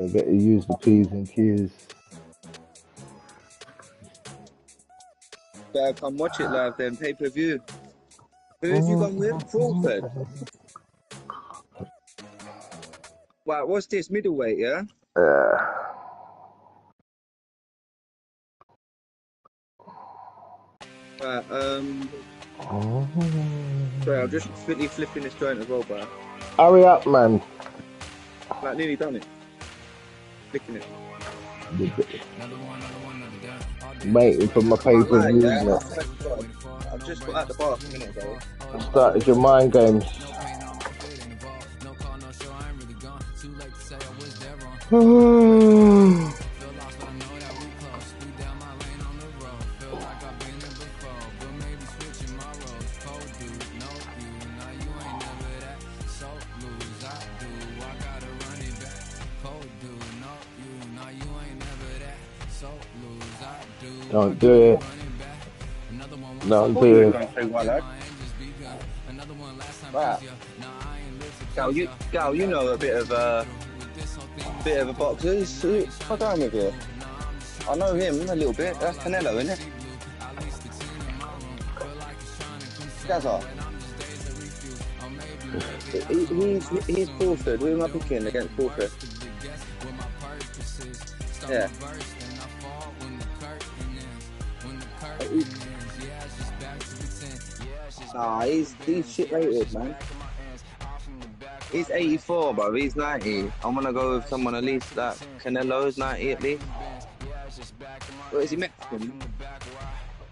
I better use the P's and Q's. Better come watch it live then, pay-per-view. Who have you gone with? Crawford. Wow, what's this? Middleweight, yeah? Right, sorry, I'm just quickly flipping this joint as well, bro. Hurry up, man. Like, nearly done it. Flicking it. Waiting for my pay-per-view. I've just got out the bath a minute ago. Started your mind games. Don't do it. Don't do it. Right. Gal, you know a bit of a boxer. What's wrong with you? I know him a little bit. That's Canelo, isn't it? Gazza. He's Crawford. Who am I picking against Crawford? Yeah. Nah, he's shit rated, man. He's 84, bro. He's 90. I'm gonna go with someone at least that Canelo's 90 at least. What is he, Mexican?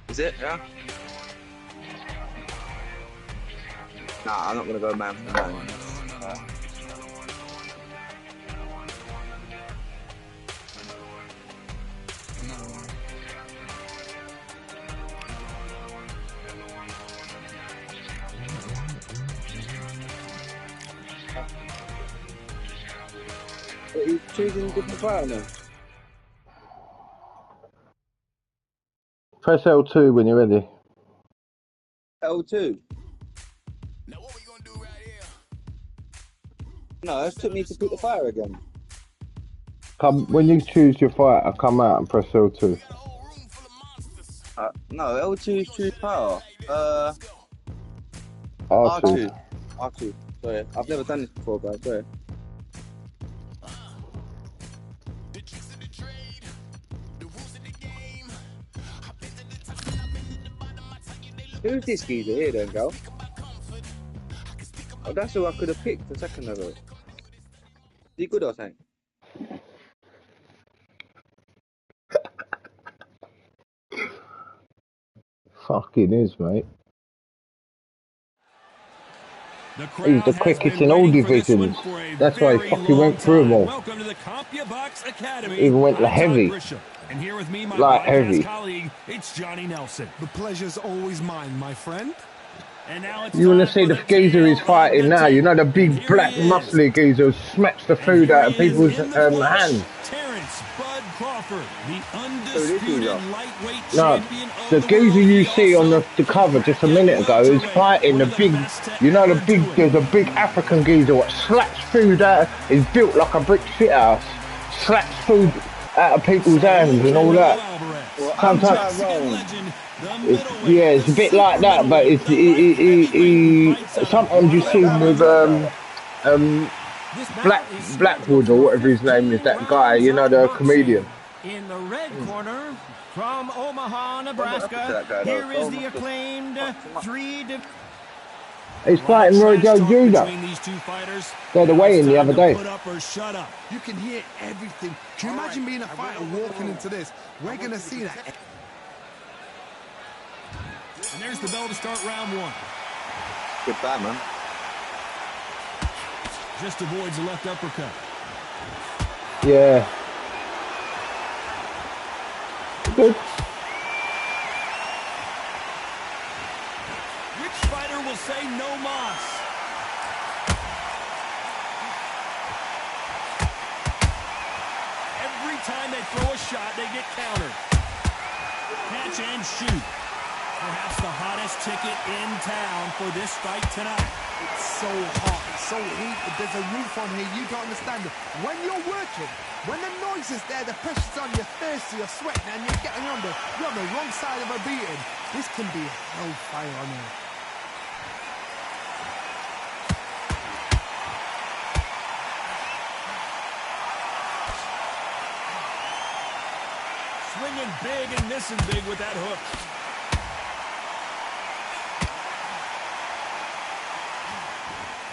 Is it? Yeah. Nah, I'm not gonna go man for man. He's choosing a different file now. Press L2 when you're ready. L2. Now what we gonna do right here? No, it took me to pick the fire again. When you choose your fighter, come out and press L2. No, L2 is choose power. R2. R2. Sorry, I've never done this before, guys. Sorry. Who's this geezer here then, gal? Oh, that's who I could have picked a second ago. Is he good or something? Fucking is, mate. He's the quickest in all divisions. That's why he fucking went through them all. Welcome to the CompuBox Academy. Even went heavy. And here with me, my like heavy. Colleague, it's Johnny Nelson. The pleasure's always mine, my friend. And now it's you want to see the geezer he's fighting now? You know the big black muscly geezer who smacks the food out of people's hands. Terrence Bud Crawford, the undisputed lightweight champion of the geezer you see on the cover just a minute ago is fighting the big, there's a big African geezer what slaps food out, is built like a brick shit house, slaps food out of people's hands and all that. Sometimes, it's a bit like that, but sometimes you see him with Blackwood or whatever his name is, that guy, you know, the comedian. In the red corner, from Omaha, Nebraska, here is the acclaimed He's fighting Roy Joe Jr. They're the weigh-in the other day. You can hear everything. Can you imagine being a fighter walking into this? We're going to see that. And there's the bell to start round one. Good fight, man. Just avoids the left uppercut. Yeah. Good. Which fighter will say no mas? Every time they throw a shot, they get countered. Catch and shoot. Perhaps the hottest ticket in town for this fight tonight. It's so hot. so heated. There's a roof on here. You don't understand it. When you're working, when the noise is there, the pressure's on, you're thirsty, you're sweating, and you're getting under. You're on the wrong side of a beating. This can be hellfire on here. Swinging big and missing big with that hook.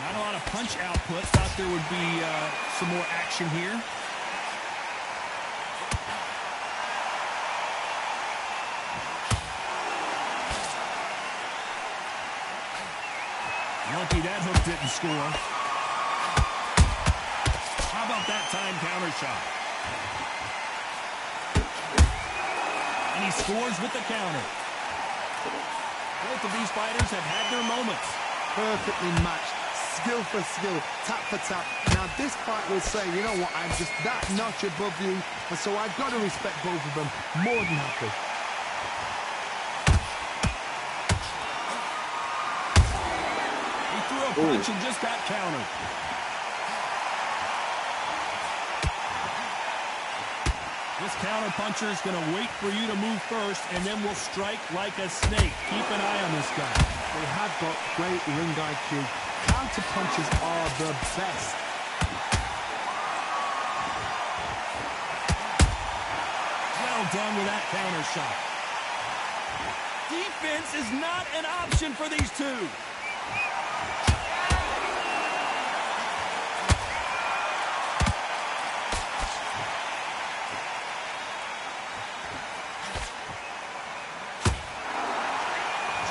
Not a lot of punch output. Thought there would be some more action here. Lucky that hook didn't score. How about that time counter shot? And he scores with the counter. Both of these fighters have had their moments. Perfectly matched. Skill for skill, tap for tap. Now this fight will say, you know what, I'm just that notch above you, and so I've got to respect both of them. More than happy. He threw a punch and just got countered. This counter puncher is going to wait for you to move first, and then will strike like a snake. Keep an eye on this guy. They have got great ring IQ. Counter punches are the best. Well done with that counter shot. Defense is not an option for these two.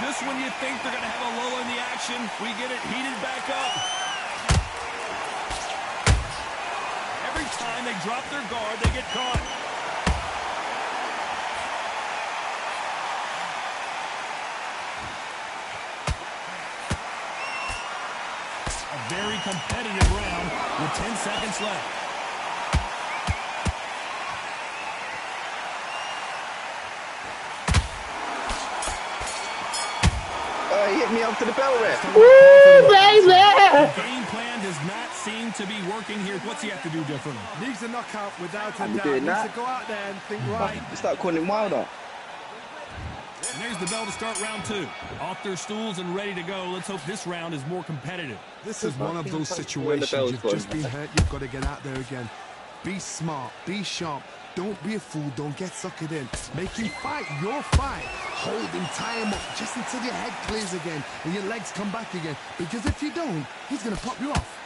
Just when you think they're going to have a lull in the action, we get it heated back up. Every time they drop their guard, they get caught. A very competitive round with 10 seconds left. He hit me up to the bell there. Woo, baby! The game plan does not seem to be working here. What's he have to do differently? Needs a knockout without a doubt. doing Needs that. to go out there and think right. Start calling him Wilder. And there's the bell to start round two. Off their stools and ready to go. Let's hope this round is more competitive. This is one of those situations. You've just been hurt. You've got to get out there again. Be smart. Be sharp. Don't be a fool. Don't get suckered in. Make him fight your fight. Hold him, tie him up just until your head clears again and your legs come back again. Because if you don't, he's going to pop you off.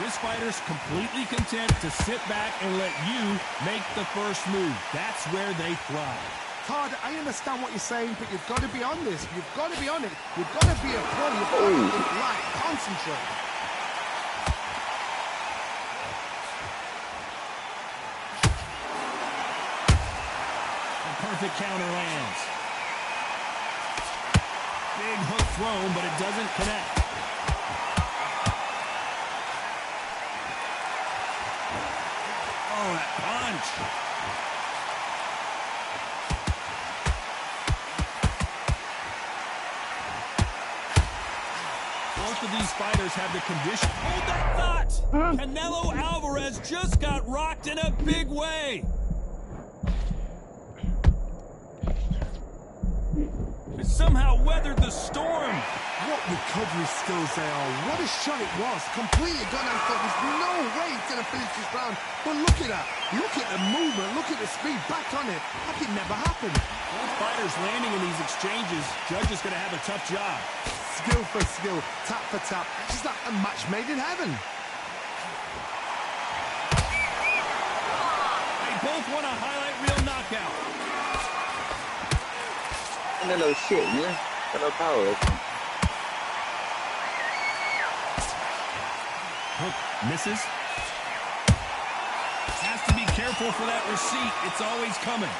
This fighter's completely content to sit back and let you make the first move. That's where they thrive. Todd, I understand what you're saying, but you've got to be on this. You've got to be on it. You've got to be a pro. You've got to think right. Concentrate. A perfect counter lands. Big hook thrown, but it doesn't connect. Oh, that punch. Both of these fighters have the condition. Hold that thought! Canelo Alvarez just got rocked in a big way. He somehow weathered the storm. What recovery skills they are. What a shot it was. Completely gone. I thought there's no way he's going to finish this round. But look at that. Look at the movement. Look at the speed. Back on it. Like it never happened. Both fighters landing in these exchanges. Judge is going to have a tough job. Skill for skill. Tap for tap. Just like a match made in heaven. They both want a highlight reel knockout. Canelo shit, yeah? Got no power. Hook misses. Has to be careful for that receipt. It's always coming.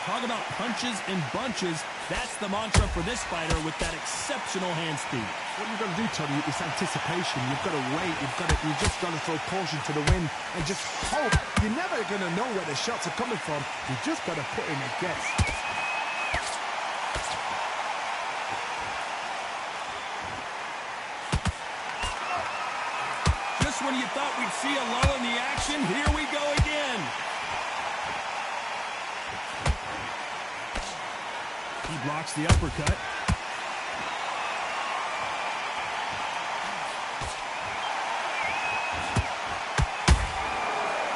Talk about punches and bunches. That's the mantra for this fighter with that exceptional hand speed. What you've got to do, Tony, is anticipation. You've got to wait. You just got to throw caution to the wind and just hope. You're never going to know where the shots are coming from. You just got to put in a guess. Just when you thought we'd see a lull in the action, here we go again. He blocks the uppercut.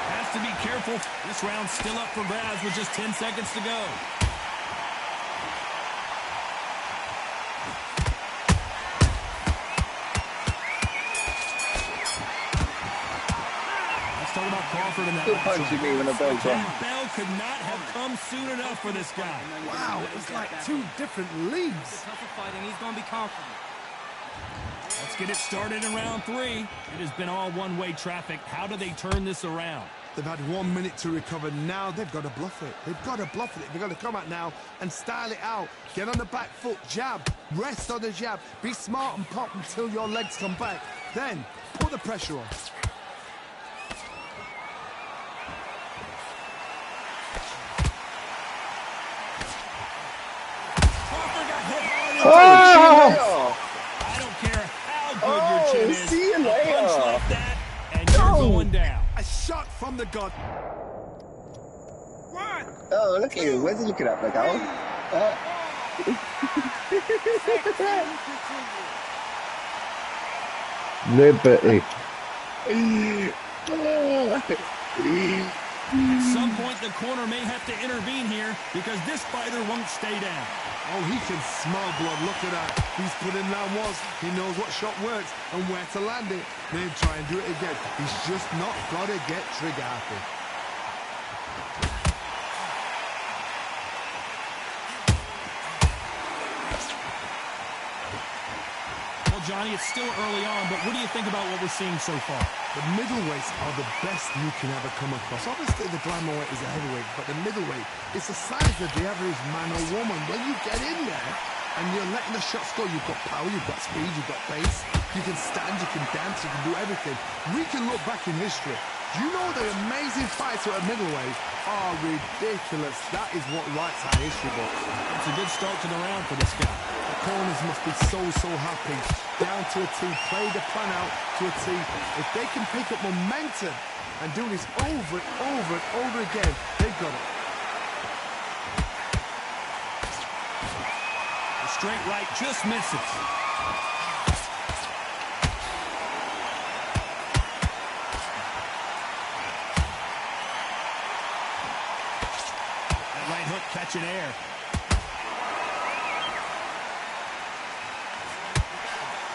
Has to be careful. This round's still up for grabs with just 10 seconds to go. Let's talk about Crawford in that. Still punching me when the bell's on. That bell could not have come soon enough for this guy. Wow, it's like two different leagues. He's going to be confident. Let's get it started in round 3. It has been all one-way traffic. How do they turn this around? They've had 1 minute to recover. Now they've got to bluff it. They've got to bluff it. They've got to come out now and style it out. Get on the back foot, jab, rest on the jab. Be smart and pop until your legs come back. Then put the pressure on. Oh! I don't care how good your chin is. See you A later. punch like that, and you're going down. A shot from the god. Oh, look at him. Where's he looking at, Miguel? Liberty. At some point, the corner may have to intervene here because this fighter won't stay down. Oh, he can smell blood. Look at that. He's put in that once. He knows what shot works and where to land it. Then try and do it again. He's just not got to get trigger happy. Well, Johnny, it's still early on, but what do you think about what we're seeing so far? The middleweights are the best you can ever come across. Obviously, the glamour weight is a heavyweight, but the middleweight is the size of the average man or woman. When you get in there and you're letting the shots go, you've got power, you've got speed, you've got pace, you can stand, you can dance, you can do everything. We can look back in history. Do you know the amazing fights at a middleweight are ridiculous? That is what writes our history books. It's a good start to the round for this guy. The corners must be so happy. Down to a T, play the plan out to a T. If they can pick up momentum and do this over and over and over again, they've got it. The straight right just misses. That right hook catching air.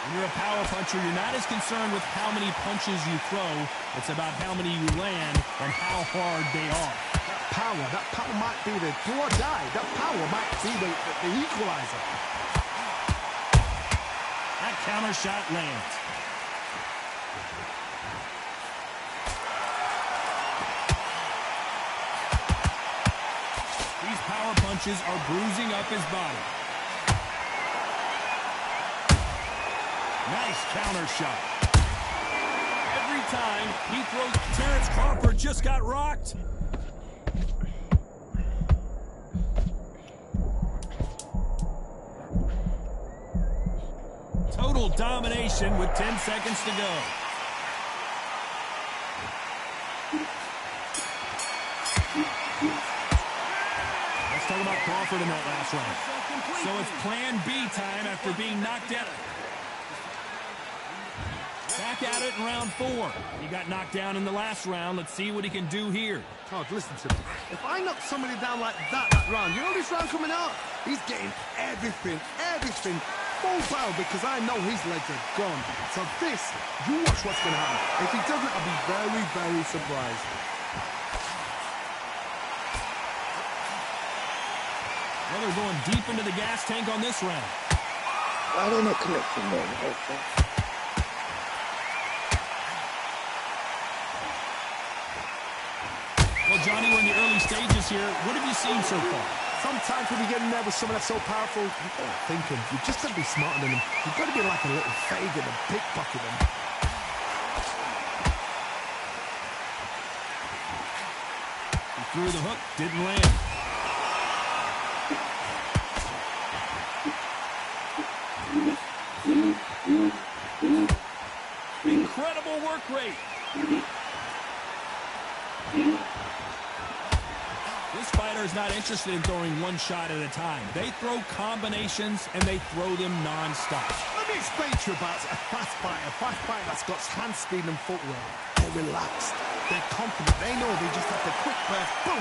When you're a power puncher, you're not as concerned with how many punches you throw. It's about how many you land and how hard they are. That power might be the do or die. That power might be the equalizer. That counter shot lands. These power punches are bruising up his body. Nice counter shot. Every time he throws, Terrence Crawford just got rocked. Total domination with 10 seconds to go. Let's talk about Crawford in that last round. So it's plan B time after being knocked out. Back at it in round 4. He got knocked down in the last round. Let's see what he can do here. Todd, listen to me. If I knock somebody down like that round, you know this round coming out? He's getting everything, full barrel because I know his legs are gone. So this, you watch what's going to happen. If he doesn't, I'll be very, very surprised. Well, they're going deep into the gas tank on this round. Why are they not connecting there? Okay. Well, Johnny, we're in the early stages here. What have you seen so far? So Sometimes when you get in there with someone that's so powerful, you've got to think him. You've just got to be smarter than him. You've got to be like a little faggot and pickpocket him. He threw the hook, didn't land. Incredible work rate. This fighter is not interested in throwing one shot at a time. They throw combinations, and they throw them non-stop. Let me explain to you about a fast fighter that's got hand speed and footwork. They're relaxed. They're confident. They know they just have the quick burst, boom.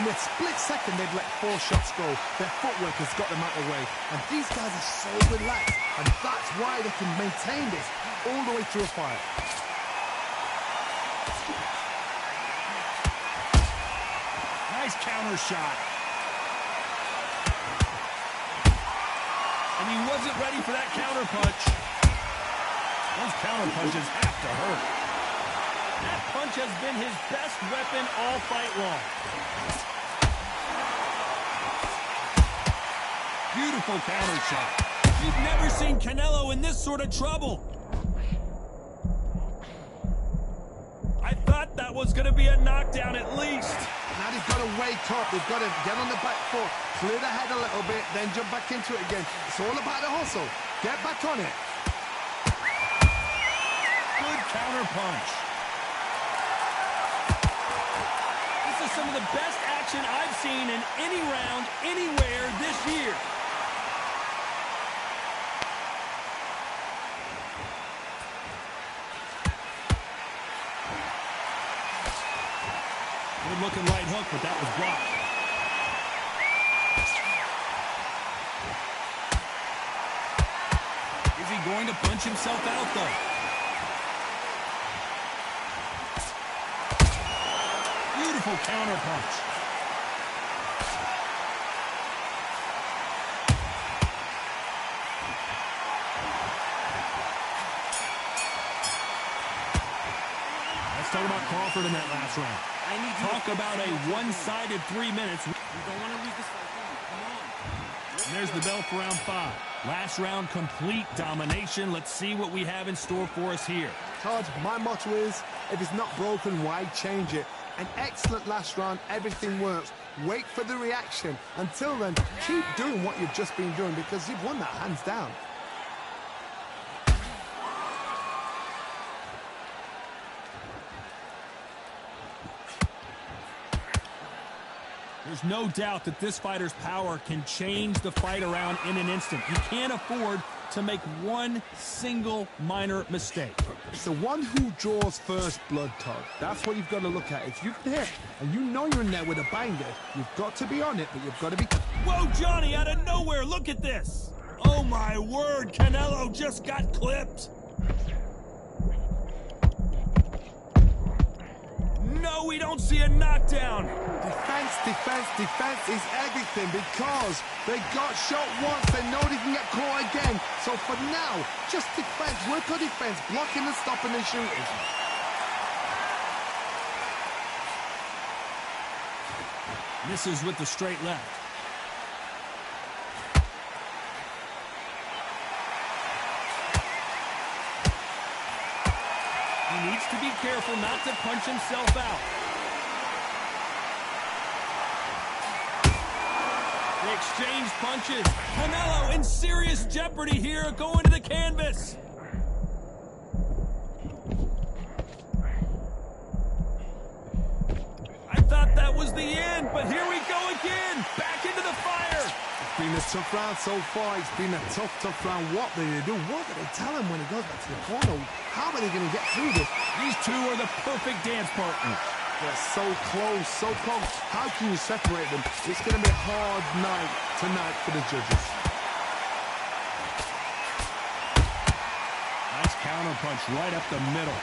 In a split second, they've let 4 shots go. Their footwork has got them out of the way. And these guys are so relaxed. And that's why they can maintain this all the way through a fight. Nice counter shot. And he wasn't ready for that counter punch. Those counter punches have to hurt. That punch has been his best weapon all fight long. Beautiful counter shot. You've never seen Canelo in this sort of trouble. I thought that was going to be a knockdown at least. Now they've got to wake up. They've got to get on the back foot, clear the head a little bit, then jump back into it again. It's all about the hustle. Get back on it. Good counter punch. This is some of the best action I've seen in any round, anywhere this year. Good looking right hook, but that was blocked. Is he going to punch himself out, though? Beautiful counter punch. Let's talk about Crawford in that last round. Talk about a one-sided 3 minutes. We don't want to lose this fight. Come on. And there's the bell for round 5. Last round, complete domination. Let's see what we have in store for us here. Todd, my motto is, if it's not broken, why change it? An excellent last round, everything works. Wait for the reaction. Until then, keep doing what you've just been doing because you've won that hands down. There's no doubt that this fighter's power can change the fight around in an instant. You can't afford to make one single minor mistake. It's the one who draws first blood, Todd. That's what you've got to look at. If you've hit and you know you're in there with a banger, you've got to be on it, but you've got to be... Whoa, Johnny, out of nowhere, look at this. Oh, my word, Canelo just got clipped. No, we don't see a knockdown. Defense is everything because they got shot once. They know they can get caught again. So for now, just defense, work on defense, blocking and stopping and shooting. Misses with the straight left. He needs to be careful not to punch himself out. They exchange punches. Canelo in serious jeopardy here, going to the canvas. I thought that was the end, but here we go again. Back into the fire. It's been a tough round so far. It's been a tough round. What do they do? What do they tell him when he goes back to the corner? How are they going to get through this? These two are the perfect dance partners. They're so close, so close. How can you separate them? It's going to be a hard night tonight for the judges. Nice counter punch right up the middle.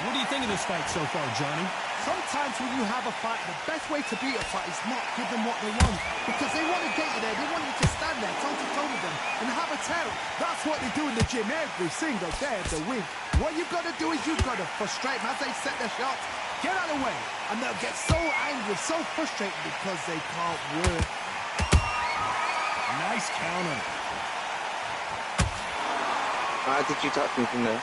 What do you think of this fight so far, Johnny? Sometimes when you have a fight, the best way to beat a fight is not give them what they want. Because they want to get you there. They want you to stand there, toe-to-toe with them, and have a tell. That's what they do in the gym every single day of the week. What you've got to do is you've got to frustrate them as they set their shots. Get out of the way. And they'll get so angry, so frustrated because they can't work. Nice counter. How did you touch me from there?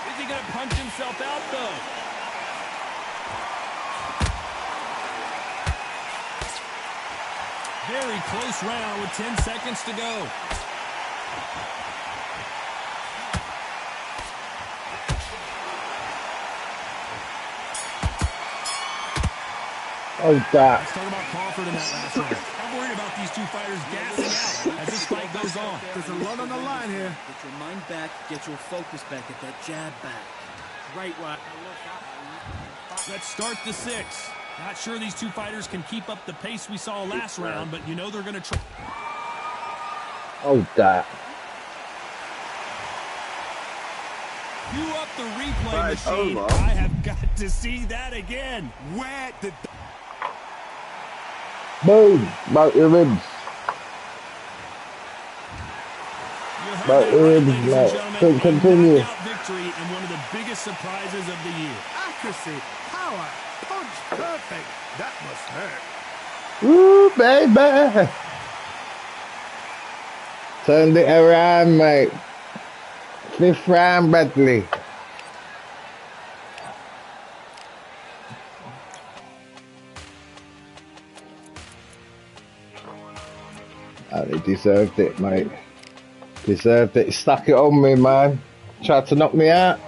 Is he going to punch himself out, though? Very close round with 10 seconds to go. Oh, that. Let's talk about Crawford in that last round. I'm worried about these two fighters gassing out as this fight goes on. There's a lot on the line here. Get your mind back, get your focus back, get that jab back. Right, right. Let's start the 6. Not sure these two fighters can keep up the pace we saw last round, but you know they're going to try. Oh, that. Cue up the replay Right, machine. over. I have got to see that again. Where did... Boom. About your ribs. You heard About that your right, ribs, ladies and mate. gentlemen. Continue. A knockout victory and one of the biggest surprises of the year. Accuracy, power, punch, perfect. That must hurt. Woo, baby. Turned it around, mate. 5th round, Bradley. Oh, they deserved it, mate. Deserved it. He stuck it on me, man. Tried to knock me out.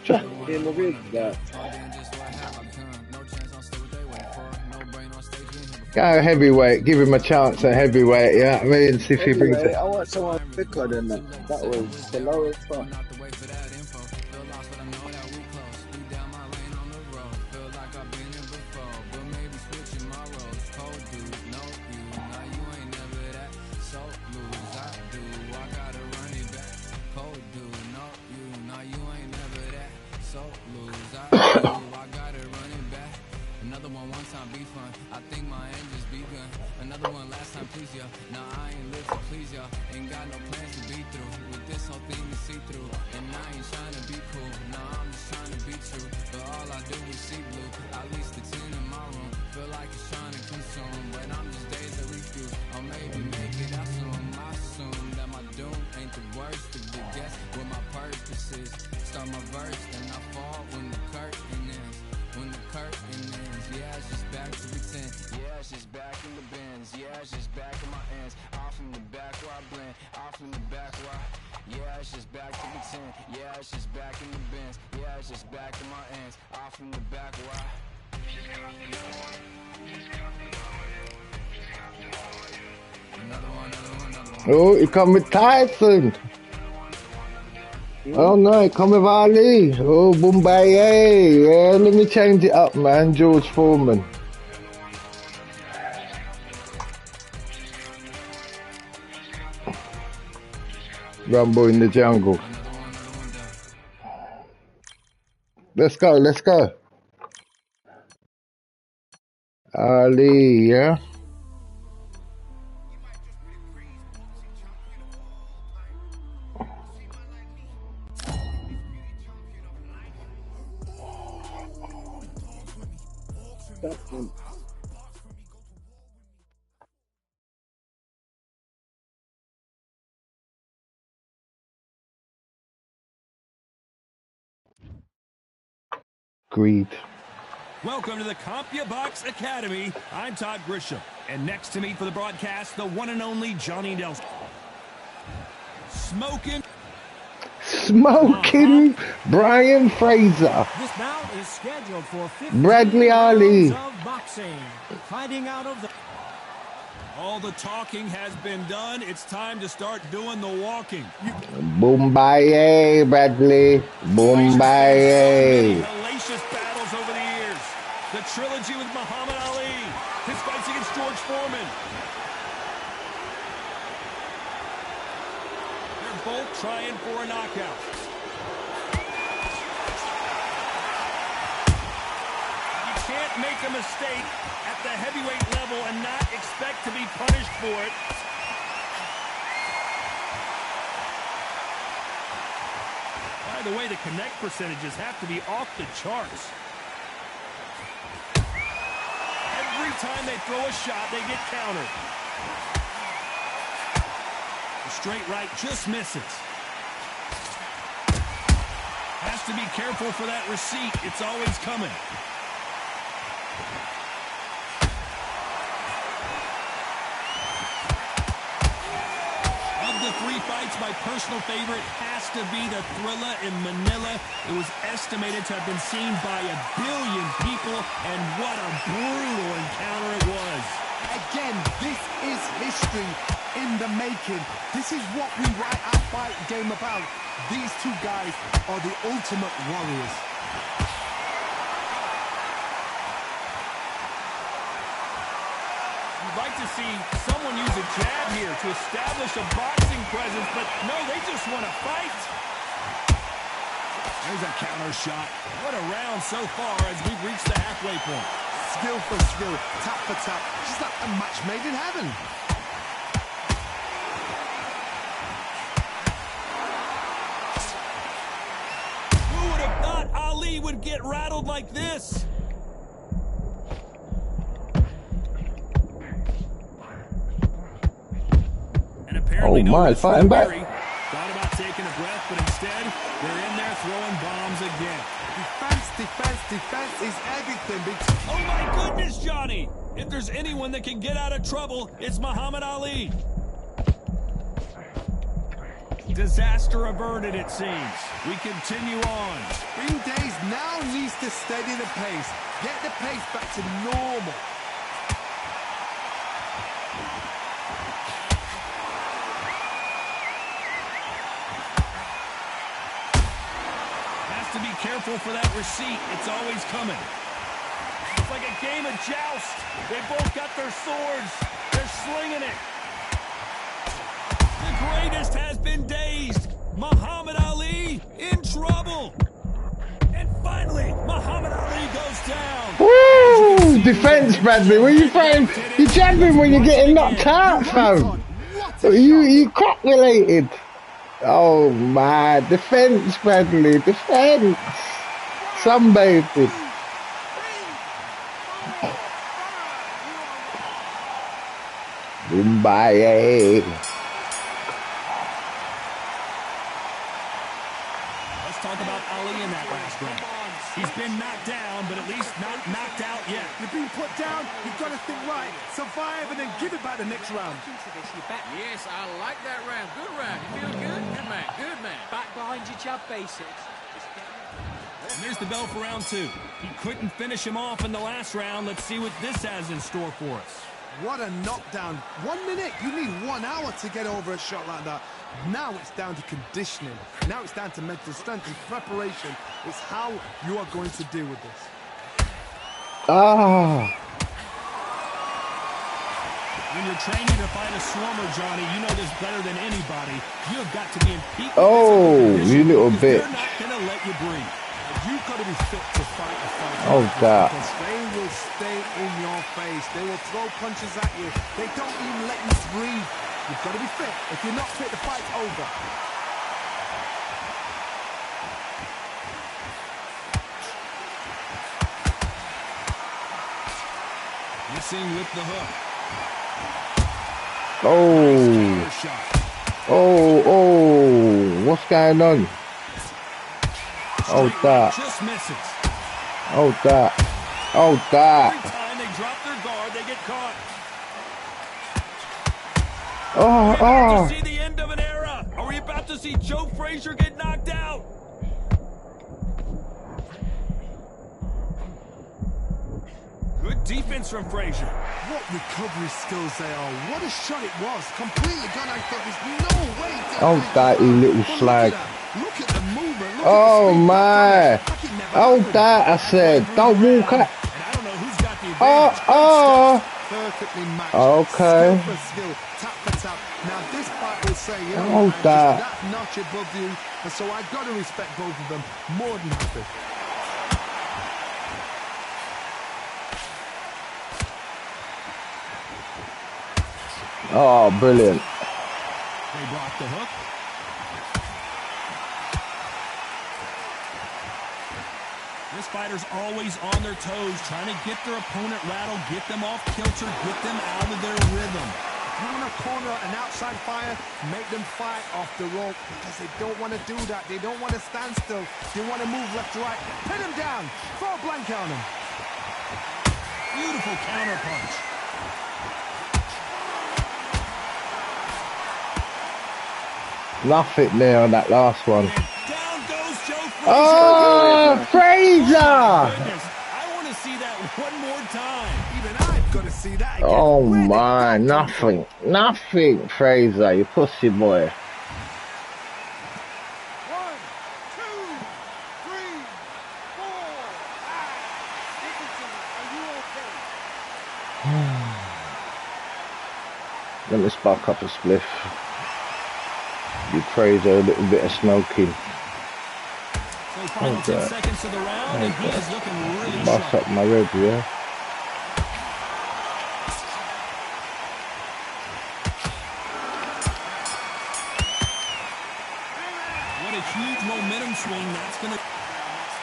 In the ribs, that. Go heavyweight. Give him a chance at heavyweight, you know what I mean? See if he brings Anyway, it. I want someone quicker than that. That was the lowest one. Oh, he come with Tyson. Oh no, he come with Ali. Oh, Boombaye. Yeah, let me change it up, man. George Foreman. Rumble in the jungle. Let's go, let's go. Ali, yeah. Greed. Welcome to the CompuBox Academy. I'm Todd Grisham. And next to me for the broadcast, the one and only Johnny Nelson. Smoking Brian Fraser. This bout is scheduled for 50 Bradley Ali. rounds of boxing. Fighting out of the... All the talking has been done. It's time to start doing the walking. Boombaye, Bradley. Boombaye. Hellacious battles over the years. The trilogy with Muhammad Ali. His fights against George Foreman. They're both trying for a knockout. You can't make a mistake at the heavyweight level and not expect to be punished for it. the way, the connect percentages have to be off the charts. Every time they throw a shot, they get countered. The straight right just misses. Has to be careful for that receipt. It's always coming. Of the three fights, my personal favorite has to be the Thrilla in Manila. It was estimated to have been seen by 1 billion people, and what a brutal encounter it was. Again, this is history in the making. This is what we write our fight game about. These two guys are the ultimate warriors. You'd like to see someone use a jab here to establish a boxing presence, but no, they just want to fight. There's a counter shot. What a round so far as we've reached the halfway point. Skill for skill, tap for tap, just like a match made in heaven. Who would have thought Ali would get rattled like this? And apparently Oh my, fighting back. Thought about taking a breath, but instead they're in there throwing bombs again. Defense is everything. Oh my goodness, Johnny! If there's anyone that can get out of trouble, it's Muhammad Ali. Disaster averted, it seems. We continue on. Ring Days now needs to steady the pace. Get the pace back to normal. To be careful for that receipt. It's always coming. It's like a game of joust. They both got their swords. They're slinging it. The greatest has been dazed. Muhammad Ali in trouble. And finally, Muhammad Ali goes down. Woo! Defense, Bradley. What are you saying? You're jabbing when you're getting knocked out, fam. You crack related. Oh my, defense, Bradley, defense. Sunbathing. Mumbai. Let's talk about Ali in that last round. He's been knocked down, but at least not knocked out yet. You've been put down, you've got to think right, survive, and then give it back the next round. Yes, I like that round. Good round. You feel good? Good man. Good man. Back behind your jab basics. And there's the bell for round 2. He couldn't finish him off in the last round. Let's see what this has in store for us. What a knockdown. 1 minute, you need 1 hour to get over a shot like that. Now it's down to conditioning. Now it's down to mental strength and preparation. It's how you are going to deal with this. Ah. When you're training to fight a swarmer, Johnny, you know this better than anybody. You have got to be in peak. Oh, you little bitch. They're not going to let you breathe. You've got to be fit to fight a fight. Oh, God. Because they will stay in your face. They will throw punches at you. They don't even let you breathe. You've got to be fit. If you're not fit, the fight's over. Missing with the hook. Oh, what's going on? Oh, that. Just misses. Oh, that. Oh, that. Every time they drop their guard, they get caught. Oh, Are we oh. about to see the end of an era? Are we about to see Joe Frazier get knocked out? Good defense from Frazier. What recovery skills they are. What a shot it was. Completely gone. I thought there's no way. Oh, that, you little slag. Look at the movement. Look Oh, at the my. speed. Like it never Oh, happened. that, I said. Don't walk out. And I don't know who's got the advantage. Oh. Perfectly matched. Okay. Skill for skill, tap for tap. Now this fight will say, you know, Oh, I'm just that. that notch above you, and so I've got to respect both of them more than happy. Oh, brilliant. They block the hook. This fighter's always on their toes, trying to get their opponent rattled, get them off kilter, get them out of their rhythm. If you want to corner an outside fighter, make them fight off the rope because they don't want to do that. They don't want to stand still. They want to move left to right. Pin him down. Throw a blanket on him. Beautiful counter punch. Nothing there on that last one. Down goes Joe Frazier. Oh, Frazier! I want to see that one more time. Even I've got to see that again. Oh my, nothing, Fraser, you pussy boy. 1, 2, 3, 4, 5. Are you okay? Let me spark up a spliff. You Fraser, a little bit of smoking. So final 10 seconds of the round, and he is looking really Bust sharp. up my red, yeah. What a huge momentum swing that's going to...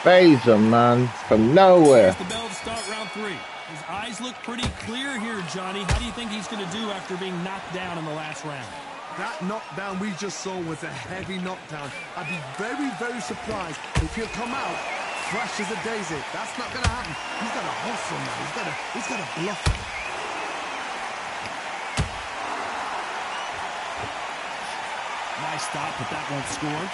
Fraser, man, from nowhere. Here's the bell to start round 3. His eyes look pretty clear here, Johnny. How do you think he's going to do after being knocked down in the last round? That knockdown we just saw was a heavy knockdown. I'd be very, very surprised if he'll come out fresh as a daisy. That's not going to happen. He's got to hustle now. He's got to bluff it. Nice stop, but that won't score.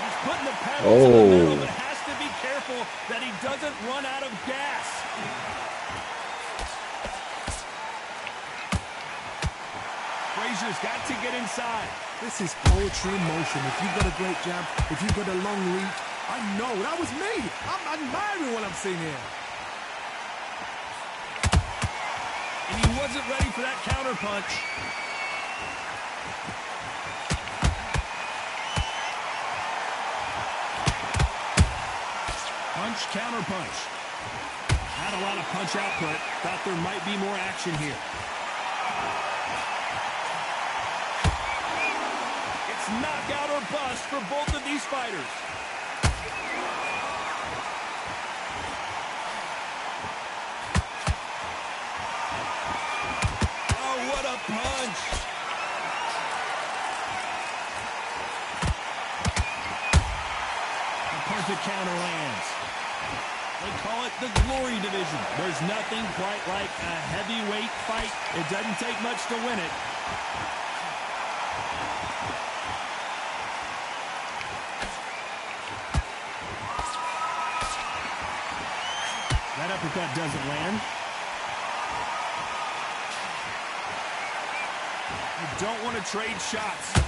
He's putting the pedal to the metal, but has to be careful that he doesn't run out of gas. Frazier's got to get inside. This is poetry in motion. If you've got a great jab, if you've got a long reach, I know, that was me. I'm admiring what I'm seeing here. And he wasn't ready for that counter punch. Punch, counter punch. Not a lot of punch output. Thought there might be more action here. It's knockout or bust for both of these fighters. Oh, what a punch. The perfect counter lands. They call it the glory division. There's nothing quite like a heavyweight fight. It doesn't take much to win it. That uppercut doesn't land. You don't want to trade shots.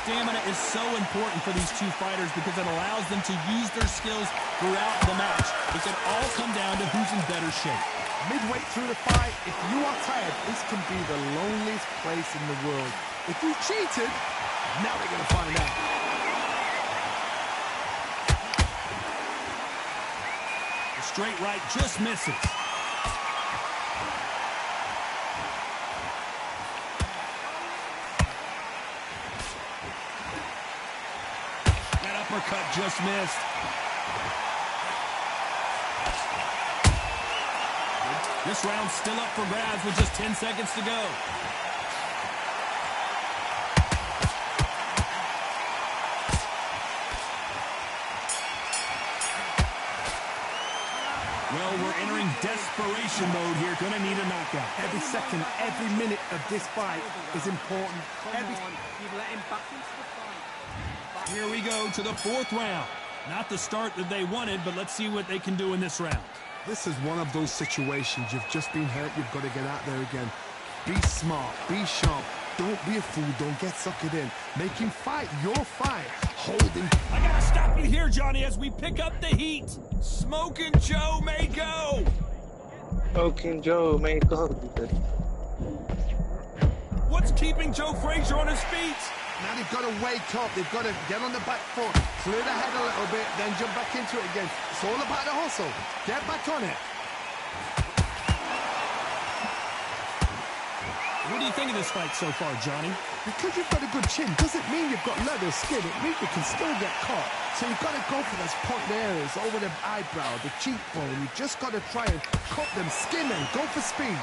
Stamina is so important for these two fighters because it allows them to use their skills throughout the match. It can all come down to who's in better shape. Midway through the fight, if you are tired, this can be the loneliest place in the world. If you cheated, now they're going to find out. The straight right just misses. That uppercut just missed. This round's still up for grabs with just 10 seconds to go. Well, we're entering desperation mode here. Gonna need a knockout. Every second, every minute of this fight is important. Here we go to the 4th round. Not the start that they wanted, but let's see what they can do in this round. This is one of those situations. You've just been hurt. You've got to get out there again. Be smart. Be sharp. Don't be a fool. Don't get suckered in. Make him fight your fight. Hold him. I gotta stop you here, Johnny, as we pick up the heat. Smoking Joe may go. Smoking Joe may go. What's keeping Joe Frazier on his feet? Now they've got to wake up. They've got to get on the back foot, clear the head a little bit, then jump back into it again. It's all about the hustle. Get back on it. What do you think of this fight so far, Johnny? Because you've got a good chin doesn't mean you've got leather skin. It means you can still get caught. So you've got to go for those point areas over the eyebrow, the cheekbone. You just got to try and cut them, skin them, go for speed.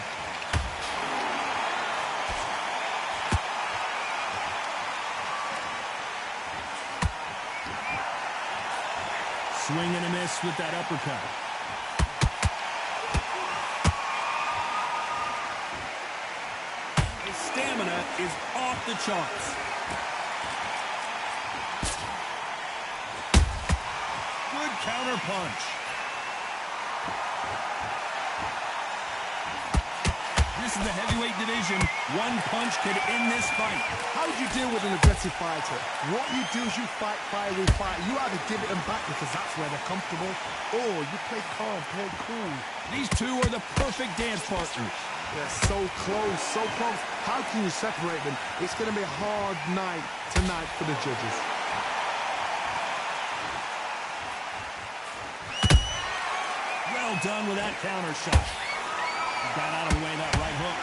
Swing and a miss with that uppercut. His stamina is off the charts. Good counter punch. This is the heavyweight division. One punch could end this fight. How do you deal with an aggressive fighter? What you do is you fight fire with fire. You either give it them back because that's where they're comfortable, or you play calm, play cool. These two are the perfect dance partners. They're so close, so close. How can you separate them? It's going to be a hard night tonight for the judges. Well done with that counter shot. Got out of the way that right hook.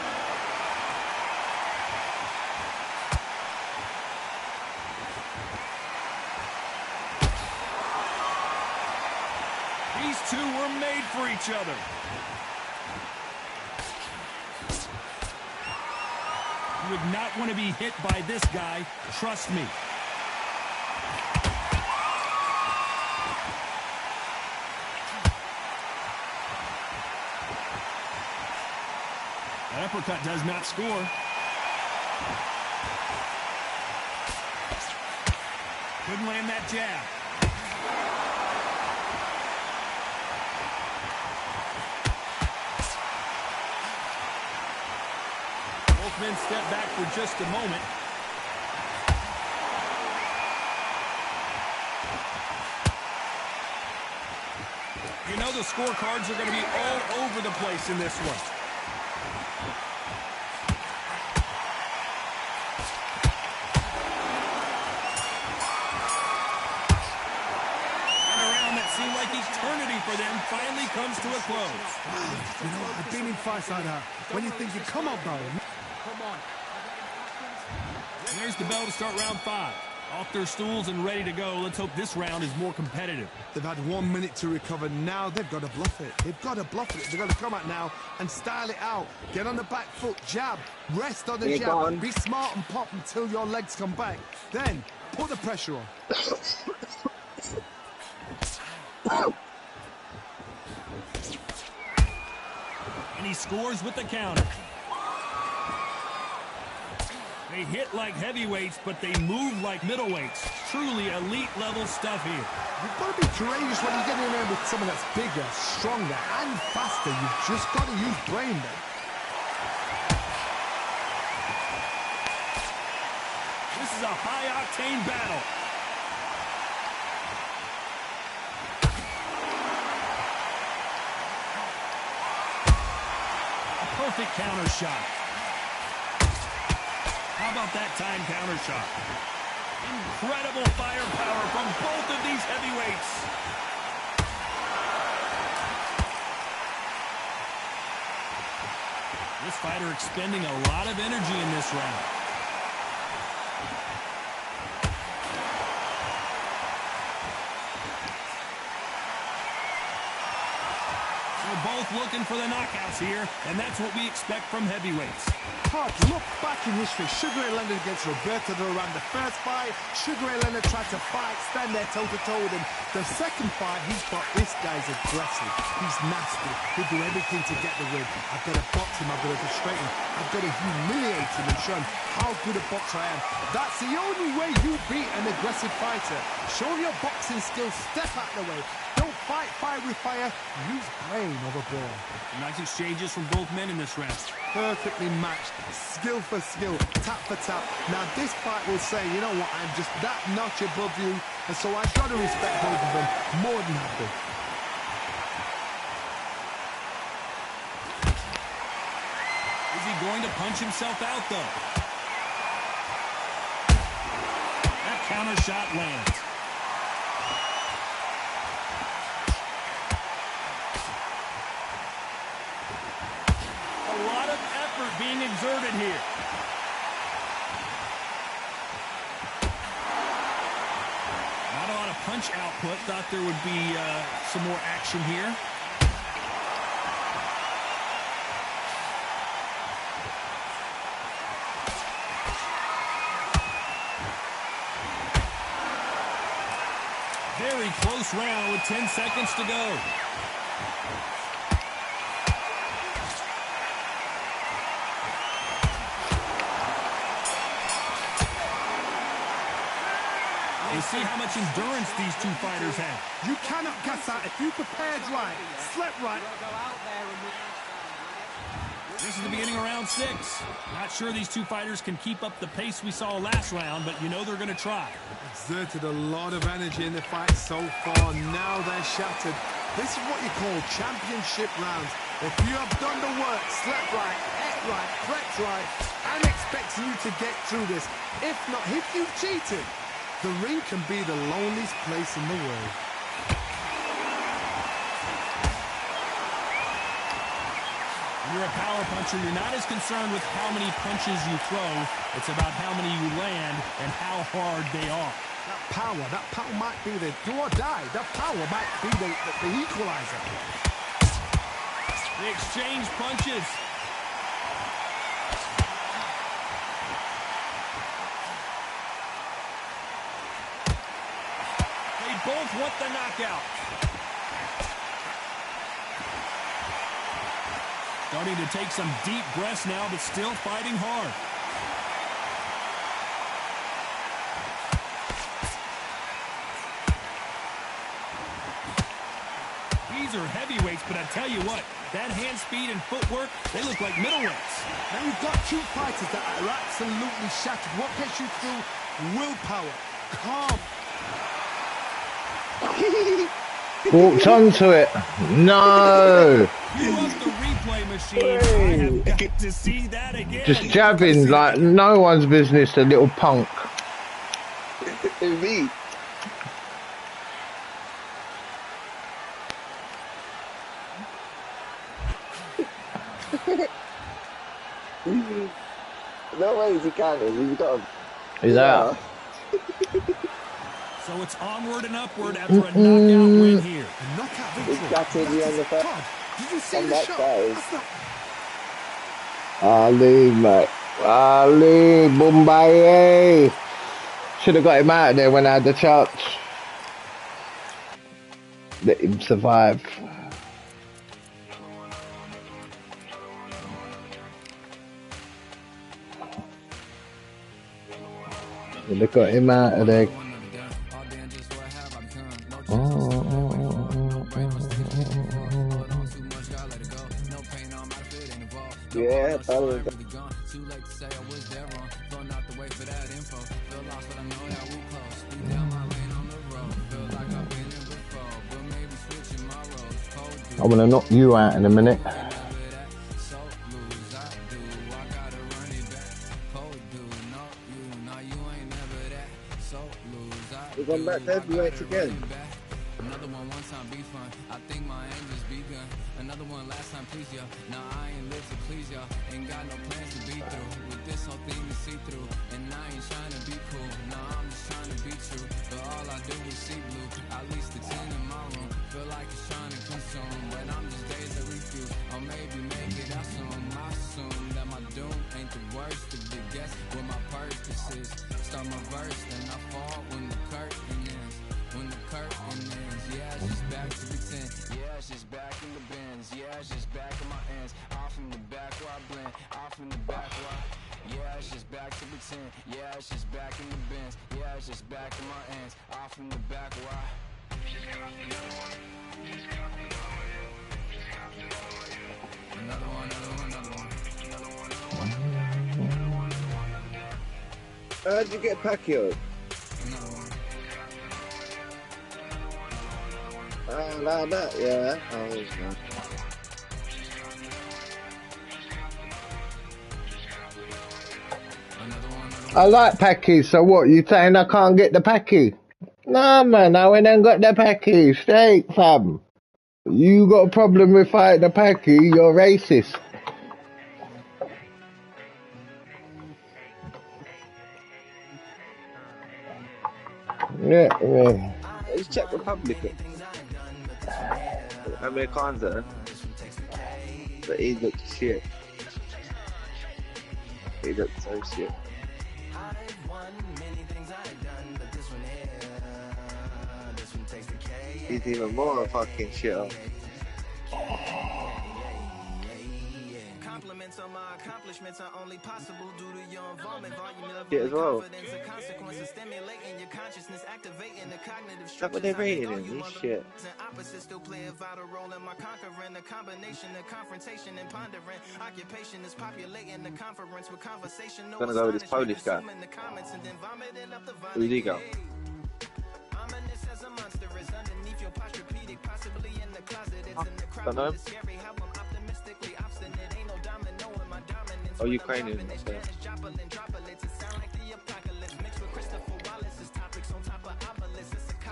These two were made for each other. You would not want to be hit by this guy, trust me. That uppercut does not score. Couldn't land that jab. Both men step back for just a moment. You know the scorecards are going to be all over the place in this one. Eternity for them finally comes to a close. You know, I've been in fights like that. When you're thinking, come on, Barry. Come on. There's the bell to start round 5. Off their stools and ready to go. Let's hope this round is more competitive. They've had 1 minute to recover. Now they've got to bluff it. They've got to bluff it. They've got to come out now and style it out. Get on the back foot, jab. Rest on the jab. Be smart and pop until your legs come back. Then put the pressure on. And he scores with the counter. They hit like heavyweights, but they move like middleweights. Truly elite level stuff here. You've got to be courageous when you get in there with someone that's bigger, stronger, and faster. You've just got to use brain then. This is a high-octane battle. Perfect counter shot. How about that time counter shot? Incredible firepower from both of these heavyweights. This fighter expending a lot of energy in this round. We're both looking for the knockouts here, and that's what we expect from heavyweights. Hard, look back in history. Sugar Ray Leonard against Roberto Duran. The first fight, Sugar Ray Leonard tried to fight, stand there toe-to-toe with him. The second fight, he's got this guy's aggressive. He's nasty. He'll do everything to get the win. I've got to box him. I've got to frustrate him. I've got to humiliate him and show him how good a boxer I am. That's the only way you beat an aggressive fighter. Show him your boxing skills. Step out of the way. Don't fight fire with fire. Use brain over brawn. Nice exchanges from both men in this round. Perfectly matched, skill for skill, tap for tap. Now this fight will say, you know what, I'm just that notch above you, and so I've got to respect both of them more than happy. Is he going to punch himself out, though? counter shot lands. A lot of effort being exerted here. Not a lot of punch output. Thought there would be some more action here. Very close round with 10 seconds to go. You see how much endurance these two fighters have. You cannot gas out if you prepared right, slept right. This is the beginning of round 6. Not sure these two fighters can keep up the pace we saw last round, but you know they're going to try. Exerted a lot of energy in the fight so far. Now they're shattered. This is what you call championship rounds. If you have done the work, slept right, ate right, prepped right, I'm expecting you to get through this. If not, if you've cheated, the ring can be the loneliest place in the world. When you're a power puncher, you're not as concerned with how many punches you throw. It's about how many you land and how hard they are. That power might be the do or die. That power might be the equalizer. They exchange punches. They both want the knockout. Starting to take some deep breaths now, but still fighting hard. These are heavyweights, but I tell you what, that hand speed and footwork, they look like middleweights. Now you've got two fighters that are absolutely shattered. What gets you through? Willpower. Calm. Walked onto it. No. You love the replay machine. I have got to see that again. Just jabbing like no one's business, a little punk. Me. No way is he counting. He's got him. He's out. So it's onward and upward after a knockout win here. A knockout He's victory. got him on the first. God, did you see On the that shot? side. That's not... Ali, mate. Ali, Bombay. Should have got him out of there when I had the chance. Let him survive. Should have got him out of there. Yeah, that was I'm gonna knock you out in a minute. we've gone back to heavyweights again. Another one time be fun. I think my aim just begun. Another one last time please ya. Now I ain't live to please ya. Ain't got no plans to be through. With this whole thing to see through. And I ain't trying to be cool. Nah, I'm just trying to be true. But all I do is see blue. At least the 10 in my room. Feel like it's trying to consume. But I'm just days of refuse. Or maybe make it out soon. I assume that my doom ain't the worst of the guess. What my purpose is. Start my verse, then I fall when the curtain ends. When the curtain ends, yeah, it's just back to pretend. Yeah, it's just back in the bins. Yeah, it's just back in my ends. Off in the back where I blend. Off in the back where yeah, it's just back to pretend. Yeah, it's just back in the bins. Yeah, it's just back in my ends. Off in the back where another one. How'd you get Pacquiao? Oh, like that, yeah. Oh, no. Another one. I like Packy, so what? You saying I can't get the Packy? Nah, man, I went and got the Packy straight, fam. You got a problem with fighting the Packy, you're racist. Yeah. He's Czech Republican. Amerikaner. But he looks shit. He looks so shit. He's even more fucking shit up. Compliments on my accomplishments are only possible due to your involvement, volume of confidence and consequences stimulating your consciousness, activating the cognitive structures. That's what they're rating in this shit. Opposites still play a vital role in my conquering the combination of confrontation and pondering. Occupation is populating the conference with conversation. I'm gonna go with this Polish guy. Who'd he go? Don't know. Oh, Ukrainian. Okay.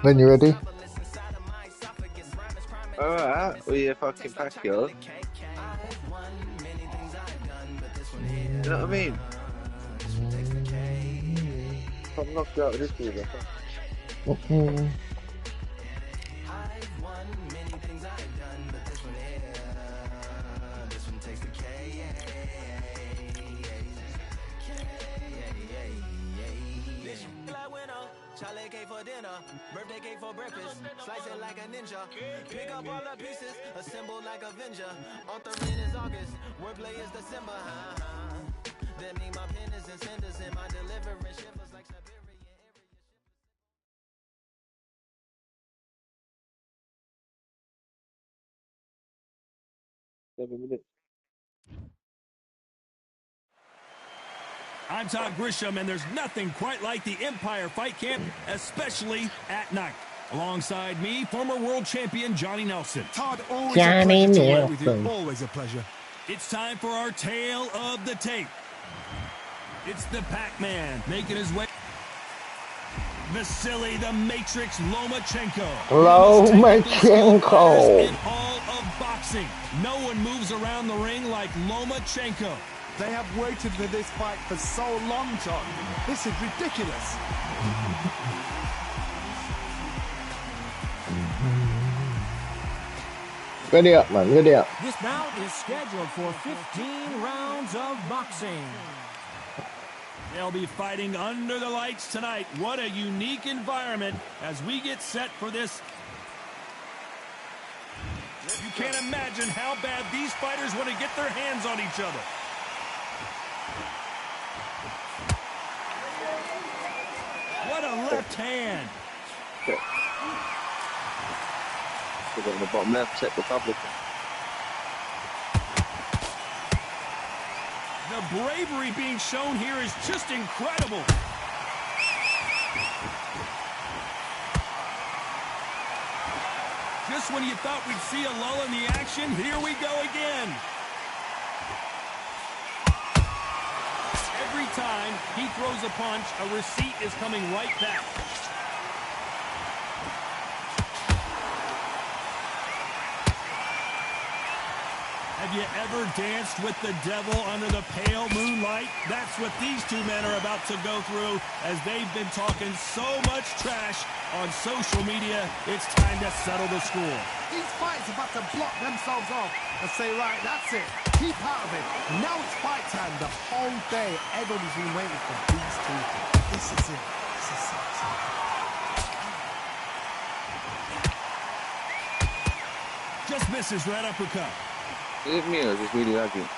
When you ready? Alright, we fucking Pacquiao. You know what I mean? I'm knocked out of this either. Charlie cake for dinner, birthday cake for breakfast. Slice it like a ninja. Pick up all the pieces, assemble like Avenger. Authoring is August, wordplay is December. That mean my pen is in cinders and my deliverance shivers like Siberian. 7 minutes. I'm Todd Grisham, and there's nothing quite like the Empire Fight Camp, especially at night. Alongside me, former world champion Johnny Nelson. Todd, always a pleasure to work with you. Always a pleasure. It's time for our tale of the tape. It's the Pac-Man making his way. Vasily the Matrix Lomachenko. Lomachenko. In all of boxing, no one moves around the ring like Lomachenko. They have waited for this fight for so long, Todd. This is ridiculous. Ready up, man. Ready up. This bout is scheduled for 15 rounds of boxing. They'll be fighting under the lights tonight. What a unique environment as we get set for this. You can't imagine how bad these fighters want to get their hands on each other. What a left hand. Put it in the bottom left, Czech Republic. The bravery being shown here is just incredible. Just when you thought we'd see a lull in the action, here we go again. Every time he throws a punch, a receipt is coming right back. Have you ever danced with the devil under the pale moonlight? That's what these two men are about to go through as they've been talking so much trash on social media. It's time to settle the score. These fights are about to block themselves off and say, right, that's it. Keep out of it. Now it's fight time. The whole day, everybody's been waiting for these two. This is it. This is it. Just misses right uppercut. Is it me or is it really laggy?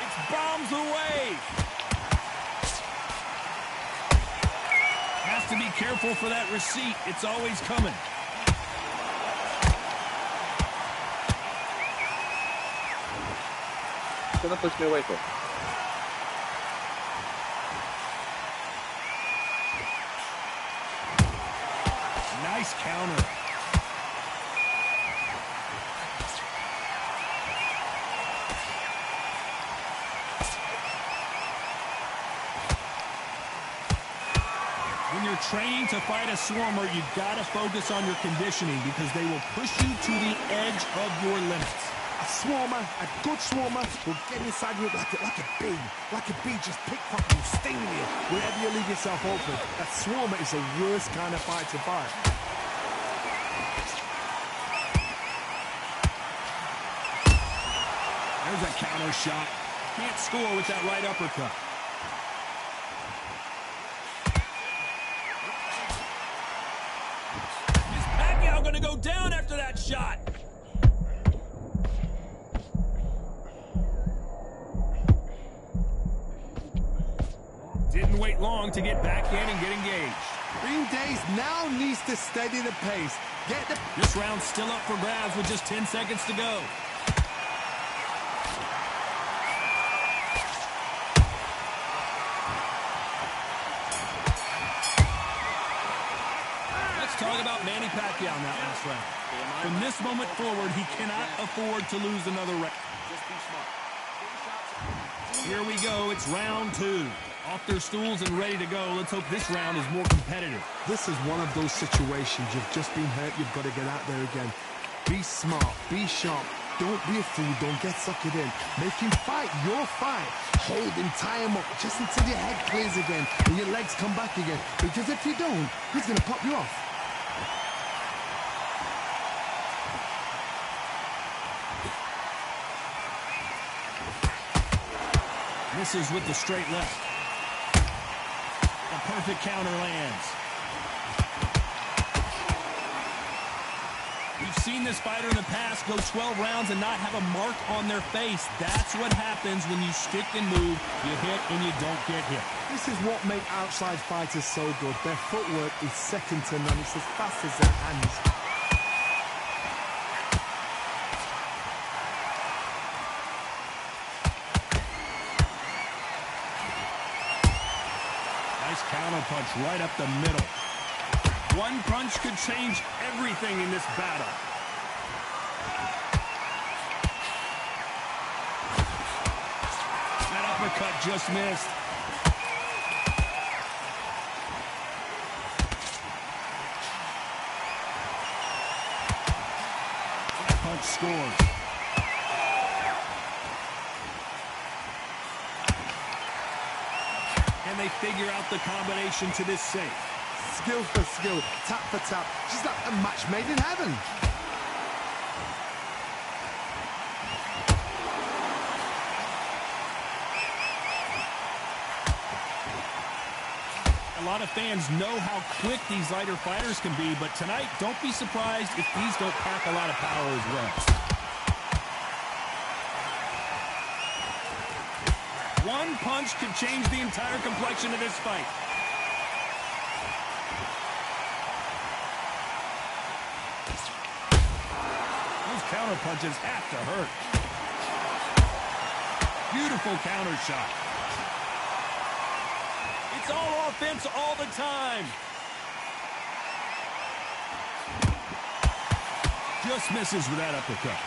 It's bombs away. Has to be careful for that receipt. It's always coming. It's gonna push me away from it. Nice counter. training to fight a swarmer, you gotta focus on your conditioning because they will push you to the edge of your limits. A swarmer, a good swarmer, will get inside you like a bee. Like a bee just picked up you, stinging you. Wherever you leave yourself open, that swarmer is the worst kind of fight to fight. There's a counter shot. Can't score with that right uppercut. Is Pacquiao going to go down after that shot? Didn't wait long to get back in and get engaged. Green Days now needs to steady the pace. This round's still up for grabs with just 10 seconds to go. Talk about Manny Pacquiao in that last round. From this moment forward, he cannot afford to lose another round. Here we go. It's round 2. Off their stools and ready to go. Let's hope this round is more competitive. This is one of those situations. You've just been hurt. You've got to get out there again. Be smart. Be sharp. Don't be a fool. Don't get suckered in. Make him fight your fight. Hold him, tie him up, just until your head clears again and your legs come back again. Because if you don't, he's going to pop you off. Misses with the straight left. A perfect counter lands. We've seen this fighter in the past go 12 rounds and not have a mark on their face. That's what happens when you stick and move, you hit and you don't get hit. This is what makes outside fighters so good. Their footwork is second to none. It's as fast as their hands. Counter punch right up the middle. One punch could change everything in this battle. That uppercut just missed. That punch scores. They figure out the combination to this safe. Skill for skill, tap for tap, just like a match made in heaven. A lot of fans know how quick these lighter fighters can be, but tonight, don't be surprised if these don't pack a lot of power as well. One punch could change the entire complexion of this fight. Those counter punches have to hurt. Beautiful counter shot. It's all offense all the time. Just misses with that uppercut.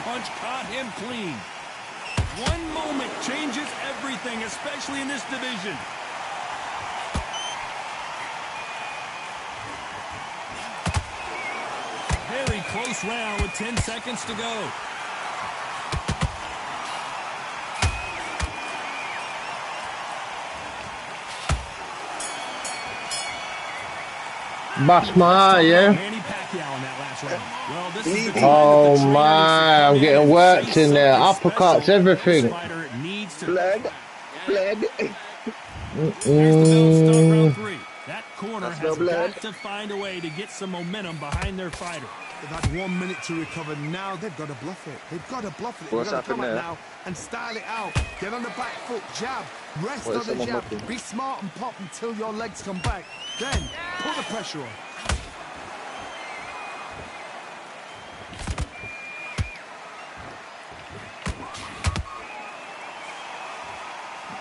Punch caught him clean. One moment changes everything, especially in this division. Very close round with 10 seconds to go. Bust my eye, yeah? Manny Pacquiao in that last round. Well, this is the oh my, I'm getting worked in there. Uppercuts, everything. Blood. Round 3. That corner has got to find a way to get some momentum behind their fighter. They've had 1 minute to recover. Now they've got to bluff it. They've got to bluff it. They've got to come out now and style it out. Get on the back foot, jab, rest on the jab. Be smart and pop until your legs come back. Then put the pressure on.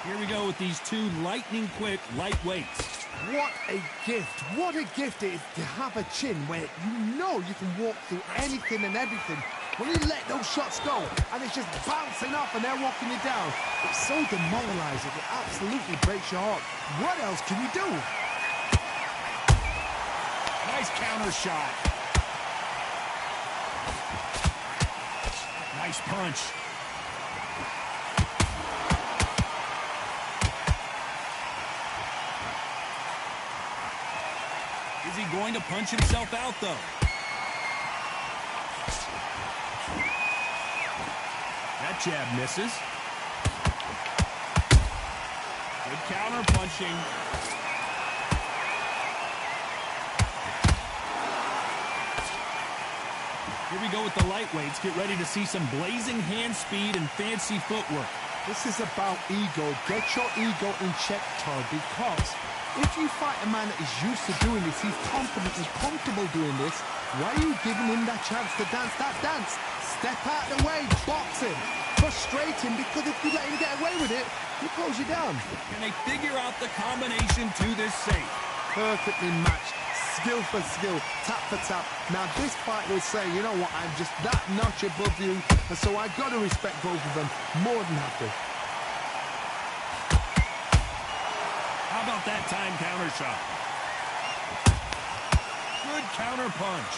Here we go with these two lightning quick lightweights. What a gift. What a gift it is to have a chin where you know you can walk through anything and everything. When you let those shots go and it's just bouncing off and they're walking you down, it's so demoralizing. It absolutely breaks your heart. What else can you do? Nice counter shot. Nice punch. Is he going to punch himself out, though? That jab misses. Good counter punching. Here we go with the lightweights. Get ready to see some blazing hand speed and fancy footwork. This is about ego. Get your ego in check, Todd, because if you fight a man that is used to doing this, he's confident and comfortable doing this, why are you giving him that chance to dance that dance? Step out of the way, box him, frustrate him, because if you let him get away with it, he pulls you down. Can they figure out the combination to this safe? Perfectly matched, skill for skill, tap for tap. Now this fight will say, you know what, I'm just that notch above you, and so I've got to respect both of them more than happy. How about that time counter shot? Good counter punch.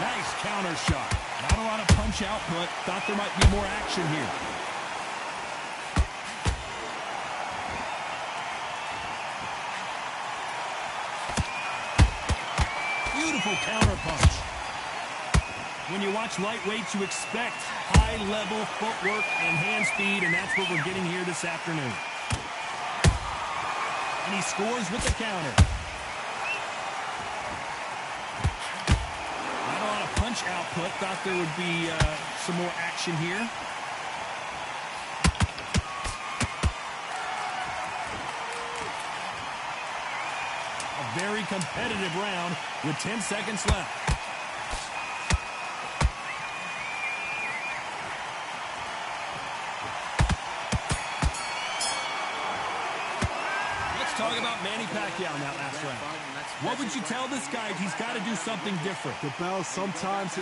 Nice counter shot. Not a lot of punch output. Thought there might be more action here. Beautiful counter punch. When you watch lightweights, you expect high-level footwork and hand speed, and that's what we're getting here this afternoon. And he scores with the counter. Not a lot of punch output. Thought there would be some more action here. A very competitive round with 10 seconds left. Talk about Manny Pacquiao in that last round. What would you tell this guy if he's got to do something different? The bell sometimes...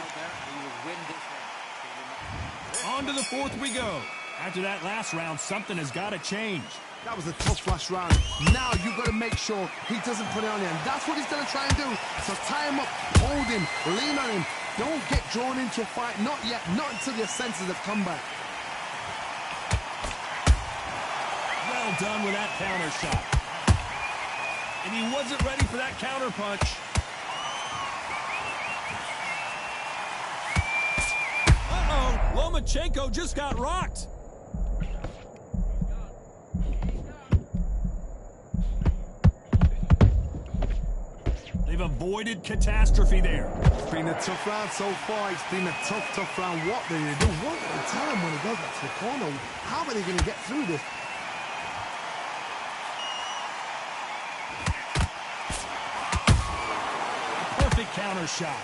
On to the fourth we go. After that last round, something has got to change. That was a tough last round. Now you've got to make sure he doesn't put it on you. And that's what he's going to try and do. So tie him up, hold him, lean on him. Don't get drawn into a fight. Not yet. Not until your senses have come back. Well done with that counter shot. And he wasn't ready for that counter punch. Uh-oh, Lomachenko just got rocked. They've avoided catastrophe there. It's been a tough round so far. It's been a tough round. What do they do? What do they tell him when he goes back to the corner? How are they going to get through this? Counter shot.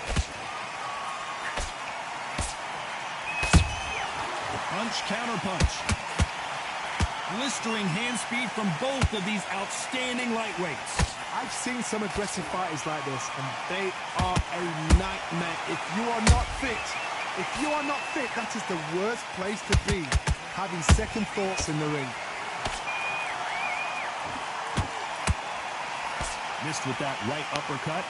Punch, counter punch. Blistering hand speed from both of these outstanding lightweights. I've seen some aggressive fighters like this, and they are a nightmare. If you are not fit, that is the worst place to be, having second thoughts in the ring. Missed with that right uppercut.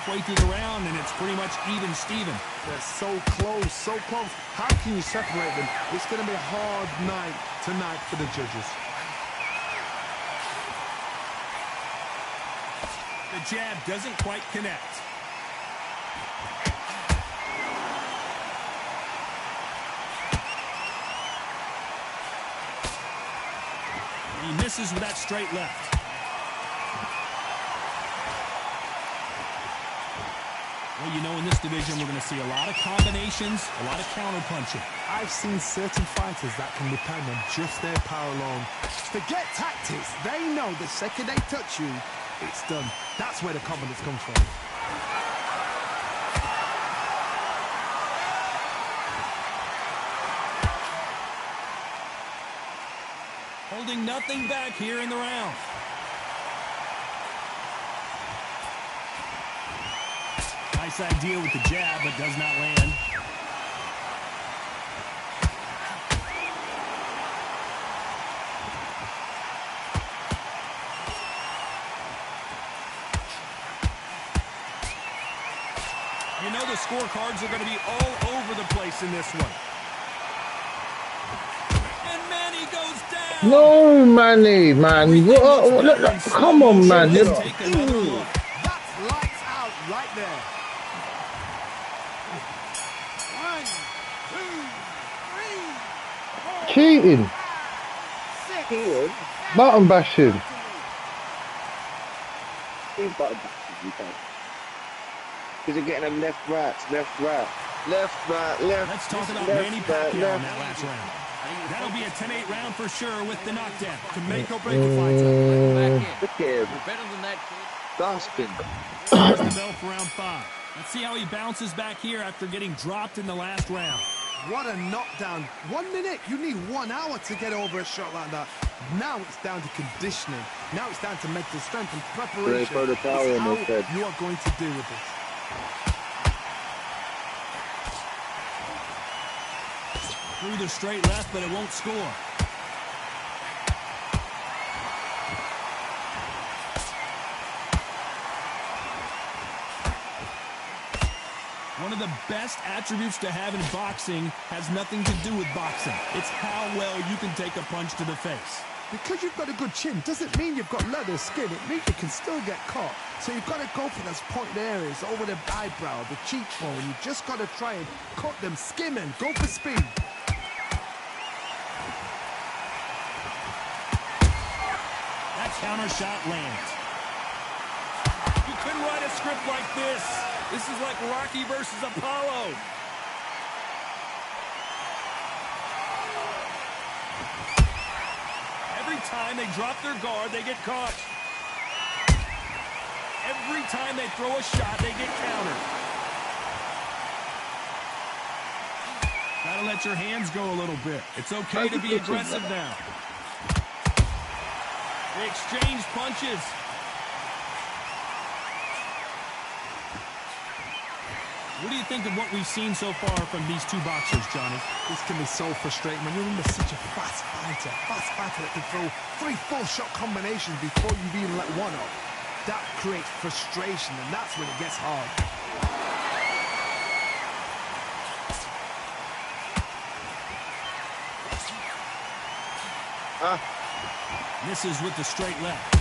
Halfway through the round, and it's pretty much even Steven. They're so close, so close. How can you separate them? It's going to be a hard night tonight for the judges. The jab doesn't quite connect. He misses with that straight left. Well, you know, in this division, we're going to see a lot of combinations, a lot of counter-punching. I've seen certain fighters that can depend on just their power alone. Forget tactics. They know the second they touch you, it's done. That's where the confidence comes from. holding nothing back here in the round. Nice idea with the jab, but does not land. You know the scorecards are going to be all over the place in this one. And Manny goes down. No, Manny, man. Look, come on, man. Take another look. That's lights out right there. 1, 2, 3, 4, Cheating. 6. Button bashing. He's button bashing, you can. Because you're getting them left, right, left, right, left, right, left. Let's talk about left, Manny right, Pacquiao in left. that last round. That'll be a 10-8 round for sure with the knockdown to make or break a fighter. Look at him. Better than that, kid. Gasping. There's the bell for round 5. Let's see how he bounces back here after getting dropped in the last round. What a knockdown. 1 minute. You need 1 hour to get over a shot like that. Now it's down to conditioning. Now it's down to mental strength and preparation. They throw the power It's in how his head. you are going to deal with this. Through the straight left, but it won't score. One of the best attributes to have in boxing has nothing to do with boxing. It's how well you can take a punch to the face. Because you've got a good chin doesn't mean you've got leather skin. It means you can still get caught. So you've got to go for those pointed areas over the eyebrow, the cheekbone. You just got to try and cut them, skim and go for speed. That counter shot lands. You couldn't write a script like this. This is like Rocky versus Apollo. Every time they drop their guard, they get caught. Every time they throw a shot, they get countered. Gotta let your hands go a little bit. It's okay to be aggressive now. They exchange punches. What do you think of what we've seen so far from these two boxers, Johnny? This can be so frustrating when you're under such a fast fighter that can throw 3-4 shot combinations before you even let one up. That creates frustration, and that's when it gets hard. Misses with the straight left.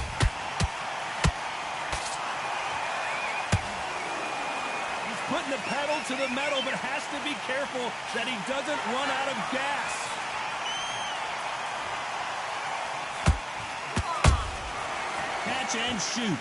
He's putting the pedal to the metal, but has to be careful that he doesn't run out of gas. Catch and shoot.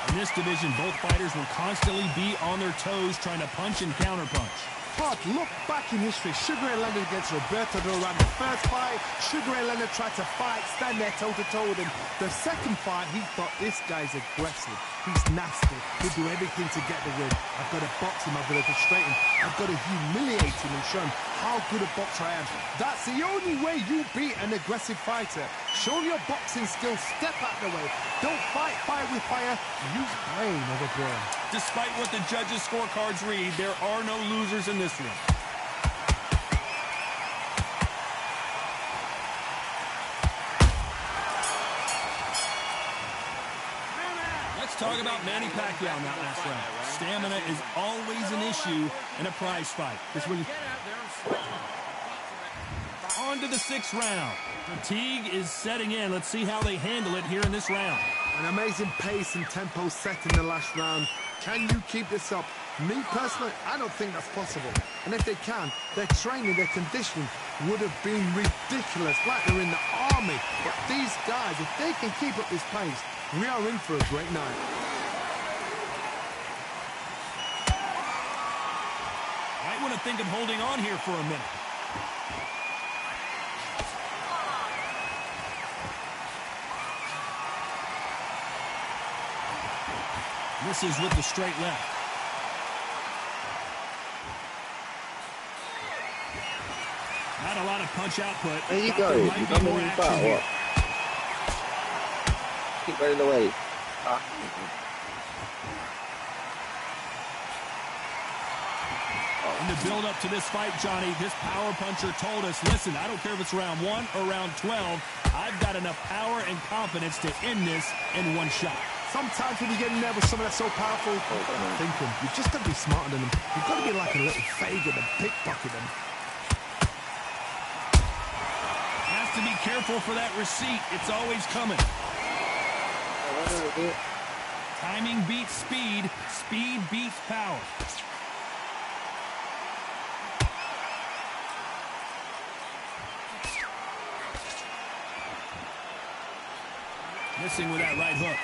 In this division, both fighters will constantly be on their toes trying to punch and counterpunch. But look back in history. Sugar Ray Leonard against Roberto Duran. The first fight, Sugar Ray Leonard tried to fight, stand there toe-to-toe with him. The second fight, he thought, this guy's aggressive. He's nasty. He'll do everything to get the win. I've got to box him. I've got to frustrate him. I've got to humiliate him and show him how good a boxer I am. That's the only way you beat an aggressive fighter. Show your boxing skills. Step out the way. Don't fight fire with fire. Use brain over brain. Despite what the judges' scorecards read, there are no losers in this one. Let's talk about Manny Pacquiao in that last round. Stamina is always an issue in a prize fight. This one. On to the 6th round. Fatigue is setting in. Let's see how they handle it here in this round. An amazing pace and tempo set in the last round. Can you keep this up? Me personally, I don't think that's possible. And if they can, their training, their conditioning would have been ridiculous, like they're in the army. But these guys, if they can keep up this pace, we are in for a great night. Might want to think of holding on here for a minute. Misses with the straight left. Not a lot of punch output. There you Thought go. there You might be come more in action back, here. what? Keep running away. Ah. In the build up to this fight, Johnny, this power puncher told us, listen, I don't care if it's round 1 or round 12, I've got enough power and confidence to end this in one shot. Sometimes when you get in there with someone that's so powerful, thinking, you've just got to be smarter than them. You've got to be like a little faggot and pickpocket them. Has to be careful for that receipt. It's always coming. Timing beats speed. Speed beats power. Missing with that right hook.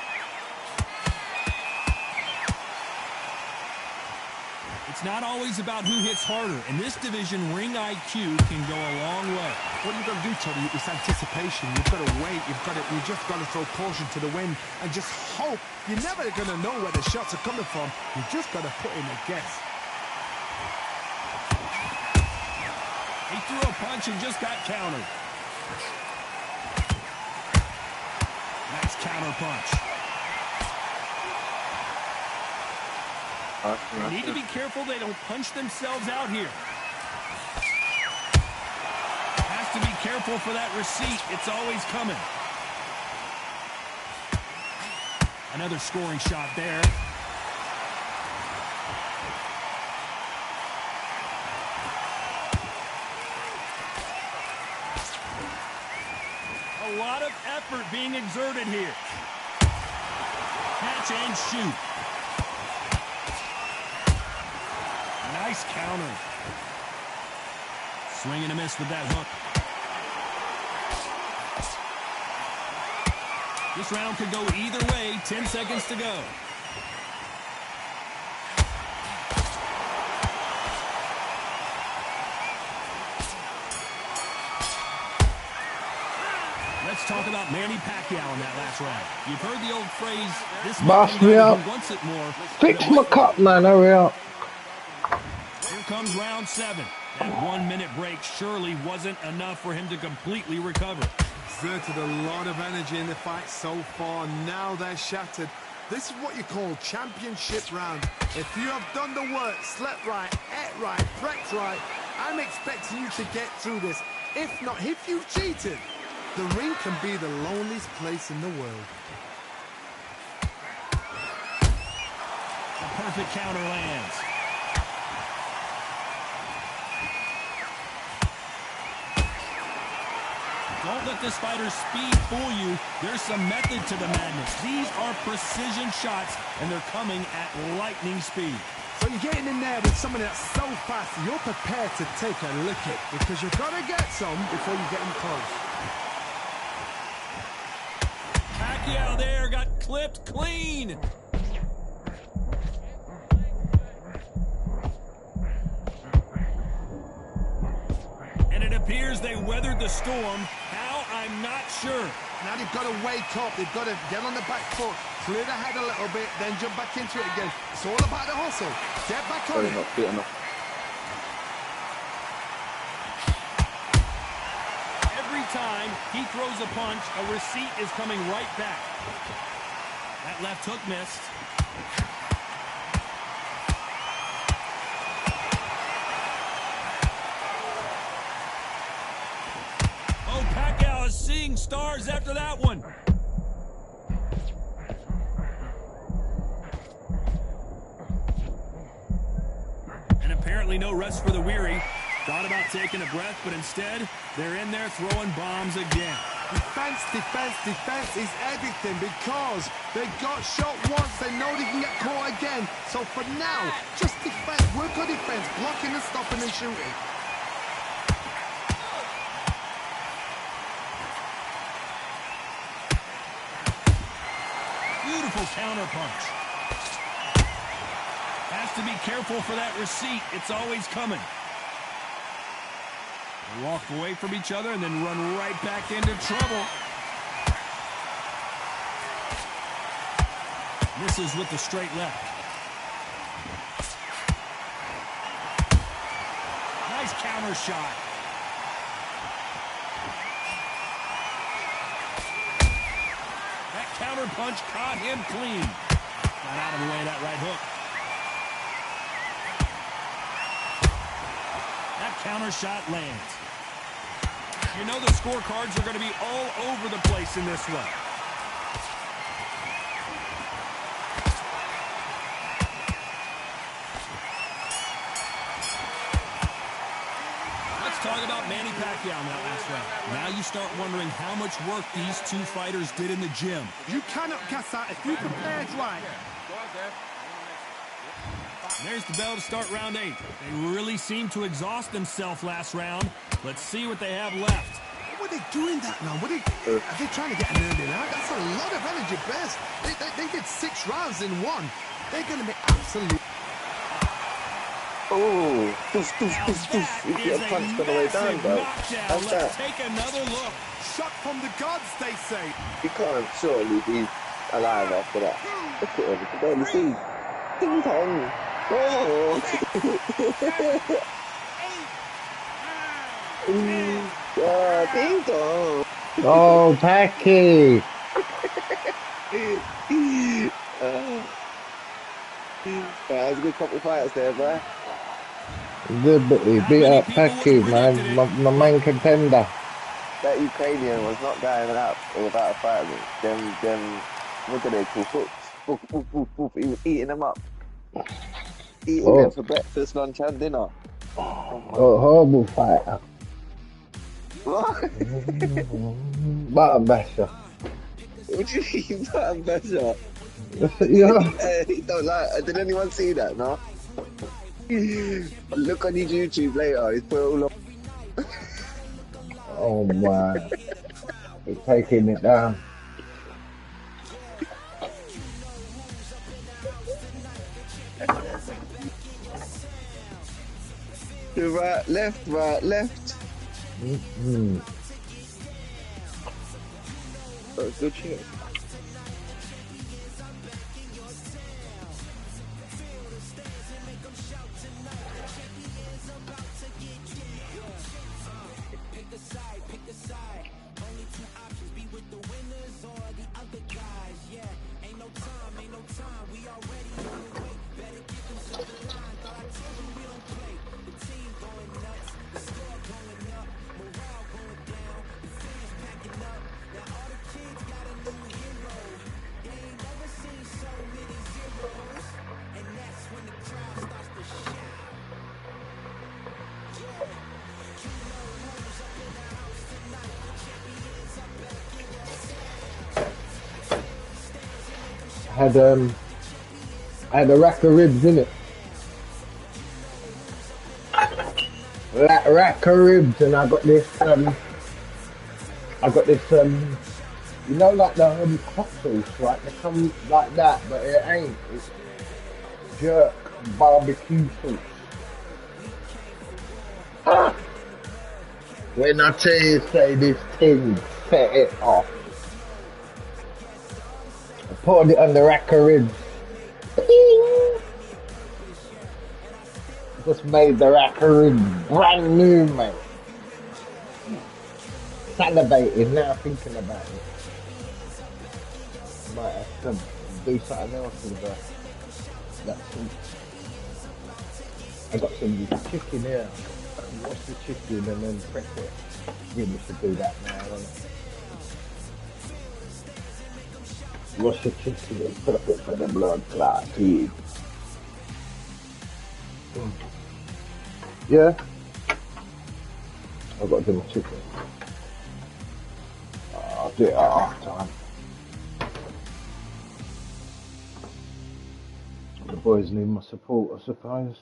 It's not always about who hits harder. In this division, ring IQ can go a long way. What you've got to do, Tony, is anticipation. You've got to wait. You just got to throw caution to the wind and just hope. You're never going to know where the shots are coming from. You just got to put in a guess. He threw a punch and just got countered. Nice counter punch. They need to be careful they don't punch themselves out here. Has to be careful for that receipt. It's always coming. Another scoring shot there. A lot of effort being exerted here. Catch and shoot. Nice counter. Swing and a miss with that hook. This round could go either way. 10 seconds to go. Let's talk about Manny Pacquiao in that last round. You've heard the old phrase, this Bust me up. wants it more. Fix my cup, man. Hurry up. Here comes round 7. That 1 minute break surely wasn't enough for him to completely recover. Exerted a lot of energy in the fight so far. Now they're shattered. This is what you call championship round. If you have done the work, slept right, ate right, prepped right, I'm expecting you to get through this. If not, if you've cheated, the ring can be the loneliest place in the world. A perfect counter lands. Don't let this fighter's speed fool you. There's some method to the madness. These are precision shots, and they're coming at lightning speed. So you're getting in there with someone that's so fast, you're prepared to take a look at, because you've got to get some before you get in close. Pacquiao there got clipped clean. And it appears they weathered the storm. How? I'm not sure. Now they've got to wake up. They've got to get on the back foot, clear the head a little bit, then jump back into it again. It's all about the hustle. Get back on it. Every time he throws a punch, a receipt is coming right back. That left hook missed. Oh, Pacquiao is seeing stars after that one. And apparently no rest for the weary. Thought about taking a breath, but instead, they're in there throwing bombs again. Defense, defense, defense is everything, because they got shot once, they know they can get caught again. So for now, just defense, work on defense, blocking and stopping and shooting. Beautiful counter punch. Has to be careful for that receipt. It's always coming. They walk away from each other and then run right back into trouble. Misses with the straight left. Nice counter shot. counter punch caught him clean. Got out of the way of that right hook. That counter shot lands. You know the scorecards are going to be all over the place in this one. Let's talk about Manny Pacquiao in that last round. Now you start wondering how much work these two fighters did in the gym. You cannot gas out if you prepared right. There's the bell to start round 8. They really seemed to exhaust themselves last round. Let's see what they have left. What are they doing that now? Are they trying to get an early out? That's a lot of energy burst. They did 6 rounds in 1. They're going to be absolute. Oh, doof, doof, doof, doof. You get a punch on the way down, bro. How's that? Let's take another look. Shot from the gods, they say. You can't surely be alive after that. Look at him. You can barely see. Ding dong. Oh. Ding dong. Oh, Packy. That was a good couple of fights there, bro. Good, but he beat up Packy, man. My main contender. That Ukrainian was not going out without a fight. Them, what do they call hooks? He was eating them up. Eating them for breakfast, lunch, and dinner. Oh, horrible fighter. What? Button basher. What do you mean, button basher? Yeah. He don't like. Did anyone see that? No. Look on his YouTube later. He's put it all on. Oh my. He's taking it down. Right, left, right, left. That's good shit. I had a rack of ribs in it. Rack of ribs, and I got this. You know, like the hot sauce, right? They come like that, but it ain't. It's jerk barbecue sauce. When I tell you, say this thing, set it off. I poured it on the rack of ribs. Just made the rack of ribs brand new, mate. Salivating now thinking about it. Might have to do something else with that soup. I got some chicken here. Wash the chicken and then prep it. Really should do that now, don't I? Wash the chicken and prep it for the blood clot, please. Yeah? I've got to do my chicken. I'll do it at half time. The boys need my support, I suppose.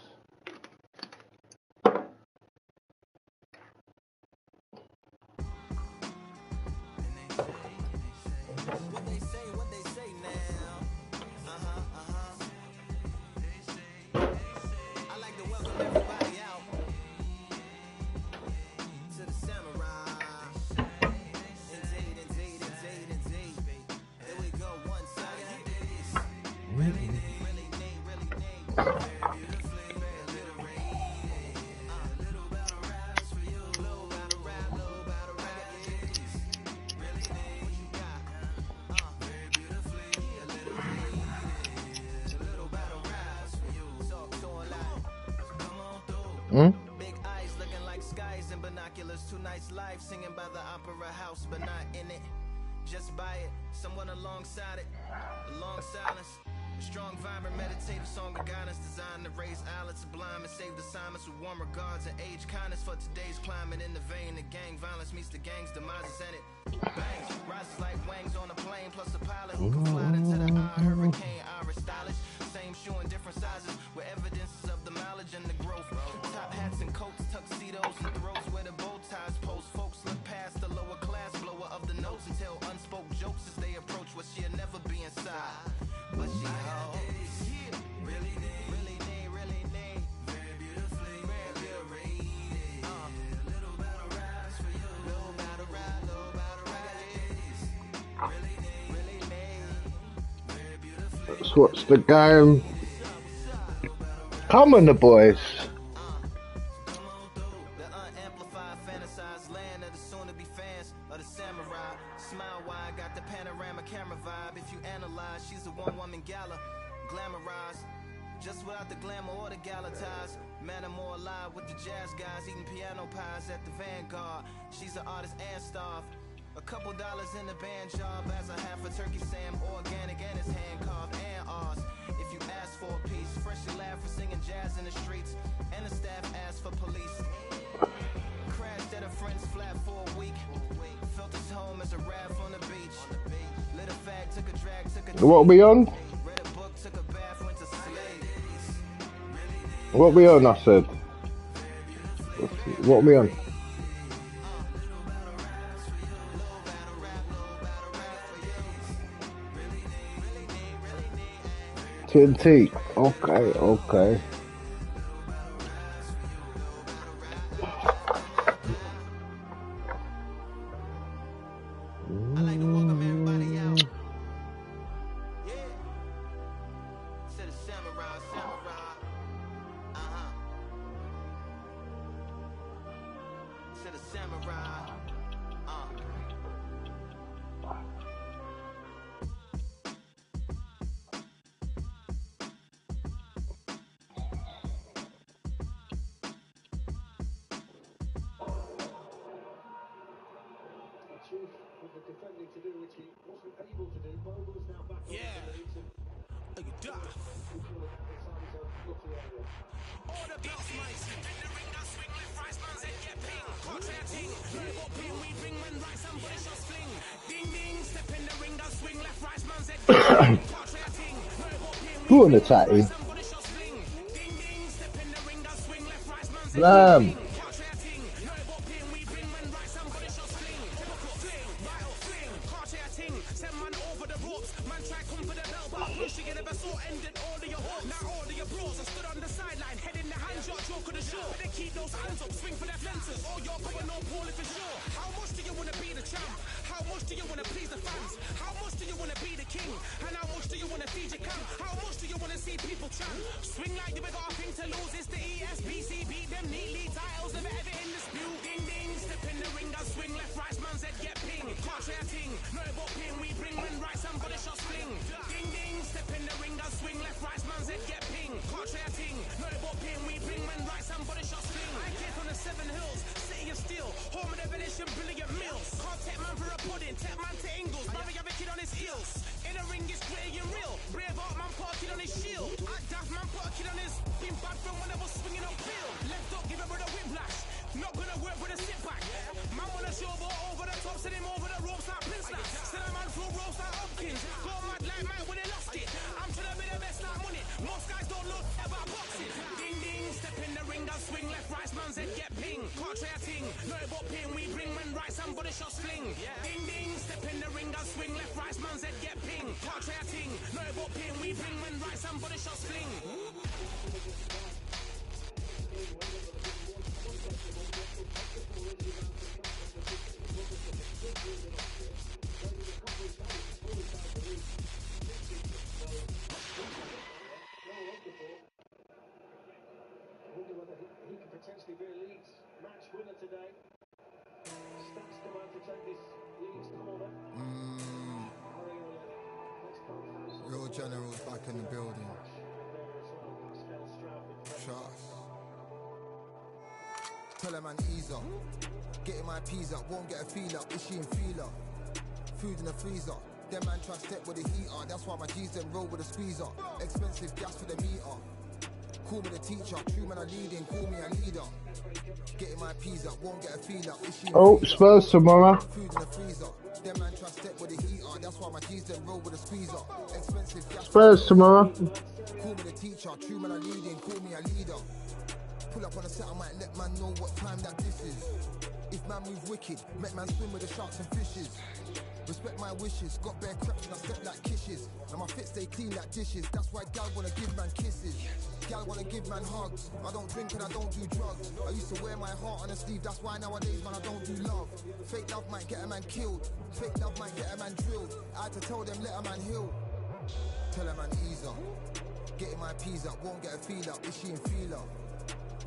another opera house, but not in it. Just by it, someone alongside it. A long silence. A strong, vibrant, meditative song of guidance designed to raise eyelids sublime and save the assignments with warm regards and age kindness for today's climate. In the vein of gang violence meets the gang's demises and it bangs. Rises like wangs on a plane, plus a pilot who can fly into the eye. Hurricane Irish stylish. Same shoe in different sizes with evidences of the mileage and the growth. Top hats and coats, tuxedos and throats where the bow ties post. Folks look past the lower class blower of the notes and tell unspoke jokes as they approach what she'll never be inside. But she really need, very beautifully, very rated. Little battle rise for you, little battle ride, really need, very beautifully. Let's watch the game. Come on, the boys. The unamplified, fantasized land of the soon-to-be fans of the samurai. Smile wide, got the panorama camera vibe. If you analyze, she's a one-woman gala, glamorized, just without the glamour or the gala ties. Man, I'm more alive with the jazz guys, eating piano pies at the Vanguard. She's an artist and staff. A couple dollars in the band job as a half a turkey Sam, organic and it's hand carved and ours. If you ask for a piece, freshly laugh for singing jazz in the streets, and the staff asked for police. Crashed at a friend's flat for a week. Felt his home as a raft on the beach. Lit a fag, took a drag, took a What we on? read a book, took a bath, went to sleep. What we on? I said. What we on? TNT. Okay, okay. I like to welcome everybody out. Yeah. To the samurai. To the samurai. Yeah. All the belts, mice. In the ring, I swing left, right, man's head get ping. Contrary ting, verbal ping, we bring men right, somebody shot sling. Ding ding, step in the ring, I swing left, right, man's head get ping. Contrary ting, verbal ping, we Who on the bring men right, tatty? somebody shot sling. Ding ding, step in the ring, I swing left, right, man's head Lamb. get ping. Contrary ting, verbal ping, we bring men right, somebody shot sling. Typical fling, vital fling. Contrary ting, send man over the ropes. Man try come for the belt, but I push you, never saw ended all of your hopes. Now all of your bros, I stood on the sideline, head in the hand, shot, joke of the show. But they keep those hands up, swing for their fences. Oh, you're going on poorly for sure. How much do you want to be the champ? How much do you want to please the fans? How much do you want to be the king? And how much do you want to feed your camp? How much do you want to see people champ? Swing like you got a thing to lose. It's the ESBC, beat them neatly. Titles never ever in dispute. Ding ding, step in the ring, I swing left, right, man's head get ping. Contrary ting, no but ping, we bring men right, somebody shot sling. Ding ding, step in the ring, I swing left, right, man's head get ping. Contrary ting, no but ping, we bring men right, somebody shot sling. I came from the 7 hills, city of steel, home of the village and brilliant meals. Can't take man for a pudding, take man to Ingles, Barry have a kid on his heels. In the ring is gritty and real, brave art man put a kid on his shield. Act daft man put a kid on his, been bad from when I was swinging up field. Left up, give it with a whiplash, not gonna work with a sit back. Man wanna show ball over the top, send him over the ropes like Prince Snap. Send a man through ropes like Hopkins, go mad like Mike when they lost it. I'm trying to be the best like money, most guys don't look about boxing. Ding ding, step in the ring, I swing left, right, man's head get ping. Contrary ting, no but ping, we bring men right, somebody shot sling. Ding ding, step in the ring, I swing left, right, man's head get ping. Contrary ting, no but ping, we bring men right, somebody shot sling. Real generals back in the building. Trust. Tell a man ease up. Getting my peas up, won't get a feel up. Is she in feeler? Food in the freezer. Them man try step with the heater. That's why my G's then roll with a squeezer. Expensive gas for the meter. Call me the teacher. True man I leading. Call me a leader. Getting my peas up, won't get a feel up. Is she in Oh, Spurs tomorrow. Food in the freezer. Them man try step with the heater. That's why my G's then roll with a squeezer. Expensive gas. Spurs tomorrow. Call me the teacher. True man I leading. Call me a leader. Pull up on a set, I might let man know what time that this is. If man move wicked, make man swim with the sharks and fishes. Respect my wishes, got bare cracks and I step like kisses. And my fit stay clean like dishes, that's why gal wanna give man kisses. Gal wanna give man hugs, I don't drink and I don't do drugs. I used to wear my heart on a sleeve, that's why nowadays man I don't do love. Fake love might get a man killed, fake love might get a man drilled. I had to tell them let a man heal. Tell a man ease up, getting my peas up, won't get a feel up, is she in feeler?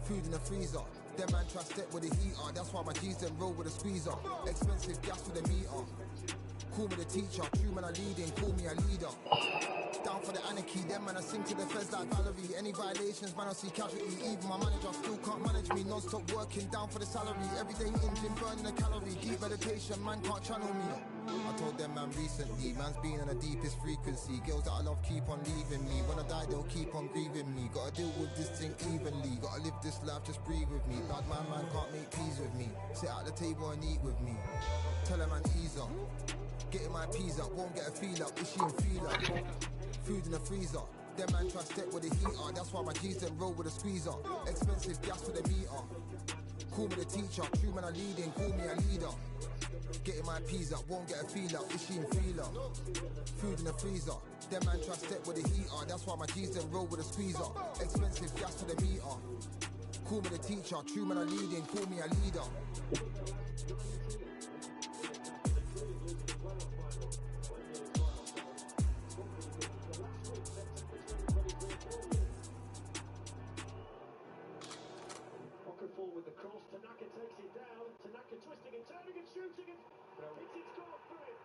Food in the freezer. Them man try step with the heater. That's why my G's then roll with a squeezer. Expensive gas for the meter. Call me the teacher. True man I leading. Call me a leader. Down for the anarchy. Them man I sing to the feds like Valerie. Any violations man I see casualty. Even my manager still can't manage me. Non-stop working down for the salary. Everyday in gym burning a calorie. Deep meditation man can't channel me. I told them man recently, man's been on the deepest frequency. Girls that I love keep on leaving me. When I die they'll keep on grieving me. Gotta deal with this thing evenly. Gotta live this life, just breathe with me. Bad man can't make peas with me. Sit at the table and eat with me. Tell a man ease up. Getting my peas up, won't get a feel up. Is she in feeler? Food in the freezer. Them man try step with the heater. That's why my G's then roll with a squeezer. Expensive gas for the meter. Call me the teacher. True man I leading. Call me a leader. Getting my peas up, won't get a feel up. Is she in feeler? Food in the freezer. Them man try step with the heater. That's why my G's then roll with a squeezer. Expensive gas for the meter. Call me the teacher. True man I leading. Call me a leader. With the cross, Tanaka takes it down. Tanaka twisting and turning and shooting it. It's gone for it.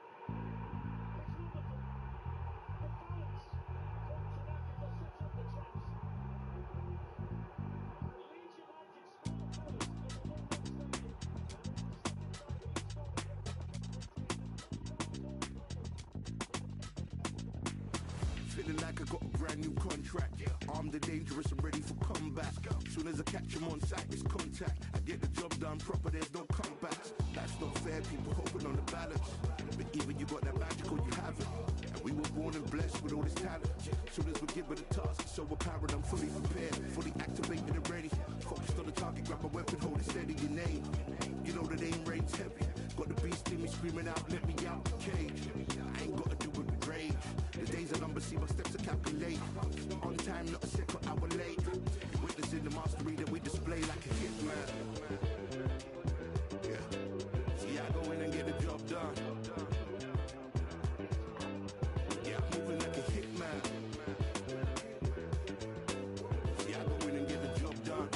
It's wonderful. The balance from Tanaka that sets up the traps. And Leeds United score first at the London Stadium. Feeling like I got a brand new contract. Armed and dangerous and ready for combat. Soon as I catch him on sight, it's contact. I get the job done proper, there's no comeback. That's not fair, people hoping on the balance. But even you got that magical, you have it. And we were born and blessed with all this talent. Soon as we're given a task, so apparent, I'm fully prepared, fully activated and ready. Focused on the target, grab my weapon, hold it steady, your name. You know the aim rain's heavy. Got the beast in me screaming out, let me out the cage. I ain't gotta do it with rage. The days are numbered, see my steps are calculated. On time, not a second hour late. Witnessing the mastery that we display like a hitman. Yeah. See, I go in and get the job done. Yeah, I'm moving like a hitman. See, I go in and get the job done.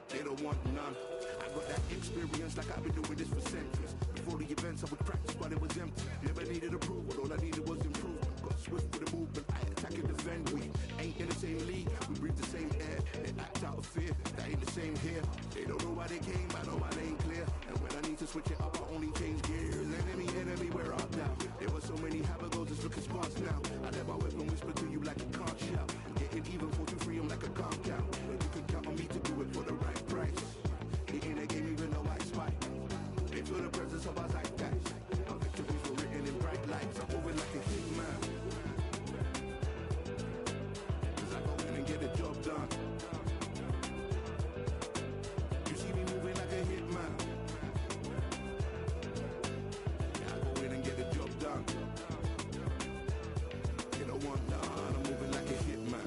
They don't want none. I got that experience like I've been doing this for centuries. Before the events, I would practice while it was empty. Never needed approval, all I needed was improvement. Got swift with the movement, I attack and defend. We ain't in the same league, we breathe the same air. They act out of fear, that ain't the same here. They don't know why they came, I know why they ain't clear. And when I need to switch it up, I only change gears. Enemy, where art thou? There were so many habagos, it's looking sparse now. I let my weapon whisper to you like a can't shout. Getting even 4-2-3, I'm like a calm count. You can count on me to do it for the right price. Hitting the game even though I spike. They feel the presence of our zeitgeist. Our victories were written in bright lights. I'm moving like a hitman. Cause I go in and get the job done. You see me moving like a hitman. Yeah, I go in and get the job done. You don't want none. I'm moving like a hitman.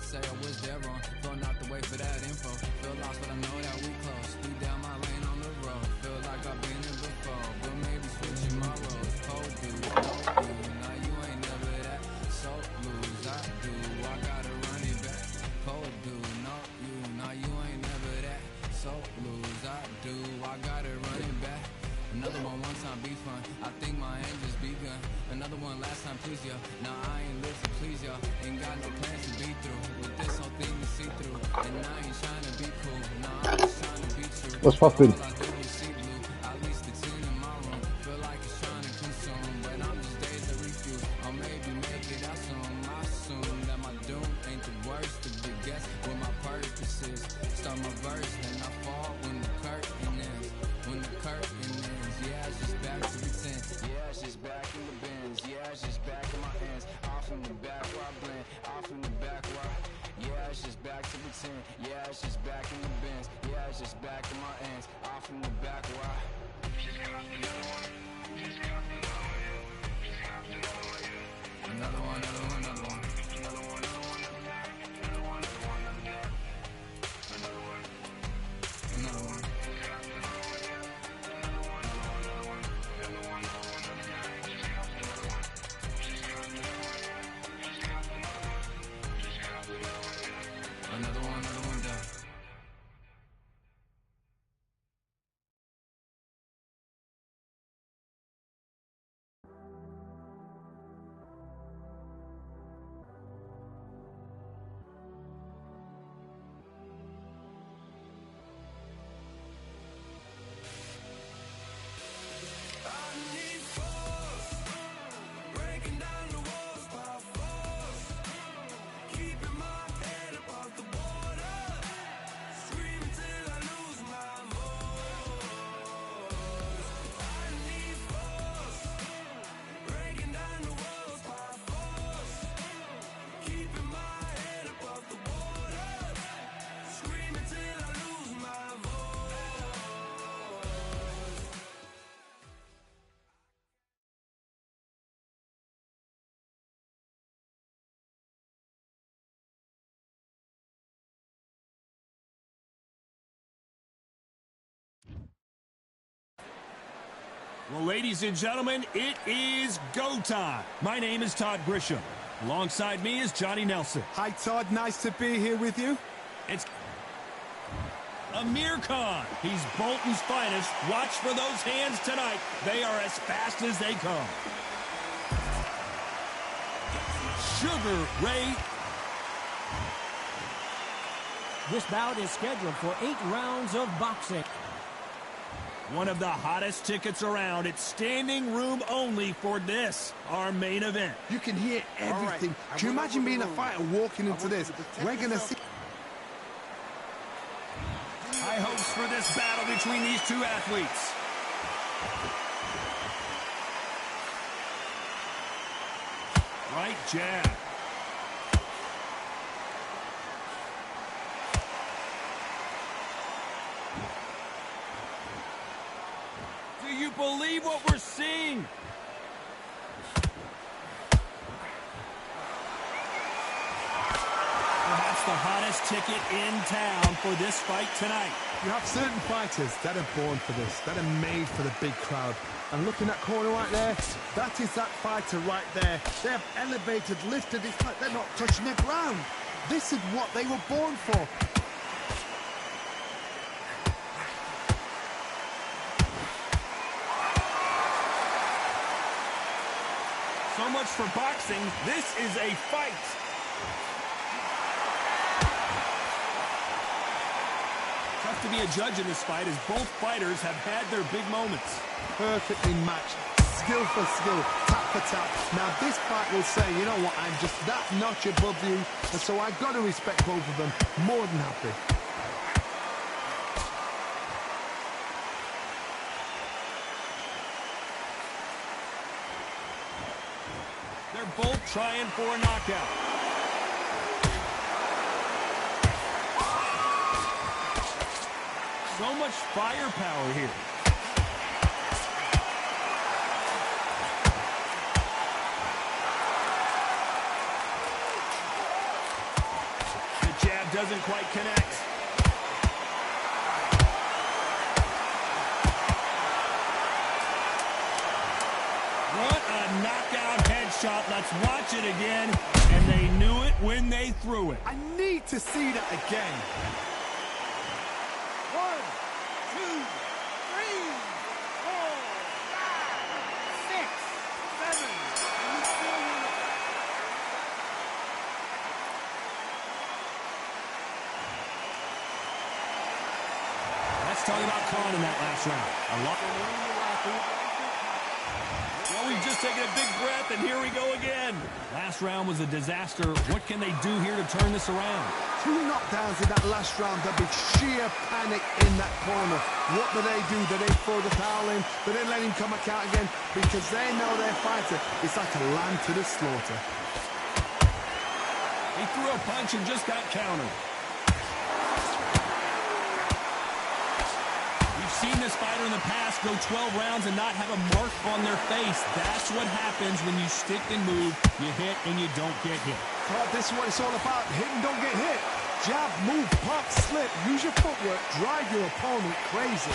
Say I was there wrong, flown out the way for that info. Feel lost, but I know that we close. Speed down my lane on the road. Feel like I've been here before, but maybe switching my roles. Cold dude, no you, now you ain't never that. So lose, I do, I gotta run it back. Cold dude, no you, now you ain't never that. So lose, I do, I gotta run it back. Another one time be fun. I think my engine's begun. Another one last time please ya. Now I ain't live to please ya. Ain't got no plans to be through. With this whole thing to see through. And I ain't trying to be cool. Nah, I'm just trying to be true. What's poppin'? All I do is see blue. At least it's in my room. Feel like it's trying to consume. But I'm just days to refuse. Or maybe make it out soon. I assume that my doom ain't the worst. To be guess what my purpose is. Start my verse, then I fall when the curtain ends. When the curtain ends. Yeah, it's just back to pretend. Yeah, it's just back in the bins. Yeah, it's just back in my hands. Off in the back where I blend. Off in the back where yeah, it's just back to pretend. Yeah, it's just back in the bins. Yeah, it's just back in my hands. Off in the back where another one, another one, another one. Another one, another one, another one, another one, another one. Well, ladies and gentlemen, it is go time. My name is Todd Grisham. Alongside me is Johnny Nelson. Hi, Todd. Nice to be here with you. It's Amir Khan. He's Bolton's finest. Watch for those hands tonight. They are as fast as they come. Sugar Ray. This bout is scheduled for 8 rounds of boxing. One of the hottest tickets around. It's standing room only for this, our main event. You can hear everything. Right. Can you imagine being a fighter walking into this? We're going to see. High hopes for this battle between these two athletes. Right jab. Do you believe what we're seeing? Perhaps the hottest ticket in town for this fight tonight. You have certain fighters that are born for this, that are made for the big crowd. And look in that corner right there, that is that fighter right there. They have elevated, lifted, it's like they're not touching the ground. This is what they were born for. So much for boxing. This is a fight. Tough to be a judge in this fight as both fighters have had their big moments. Perfectly matched, skill for skill, tap for tap. Now this fight will say, you know what, I'm just that notch above you, and so I've got to respect both of them. More than happy. They're both trying for a knockout. So much firepower here. quite connect. What a knockout headshot. Let's watch it again. And they knew it when they threw it. I need to see that again. 1, 2, 3, 4, 5, 6, 7. Let's talk about Khan in that last round. Well, we've just taken a big breath, and here we go again. Last round was a disaster. What can they do here to turn this around? 2 knockdowns in that last round. There'll be sheer panic in that corner. What do? Do they throw the towel in? Do they let him come back out again? Because they know their fighter is like a lamb to the slaughter. He threw a punch and just got countered. Seen this fighter in the past go 12 rounds and not have a mark on their face. That's what happens when you stick and move. You hit and you don't get hit. But this is what it's all about. Hit and don't get hit. Jab, move, pop, slip. Use your footwork. Drive your opponent crazy.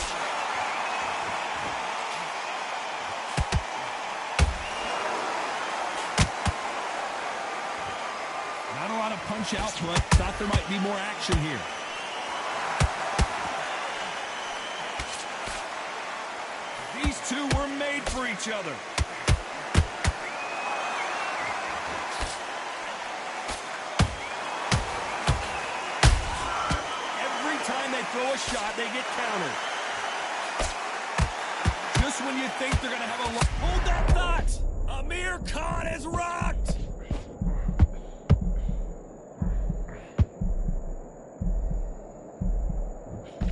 Not a lot of punch output. Thought there might be more action here. These two were made for each other. Every time they throw a shot, they get countered. Just when you think they're going to have a look. Hold that thought! Amir Khan is rocked!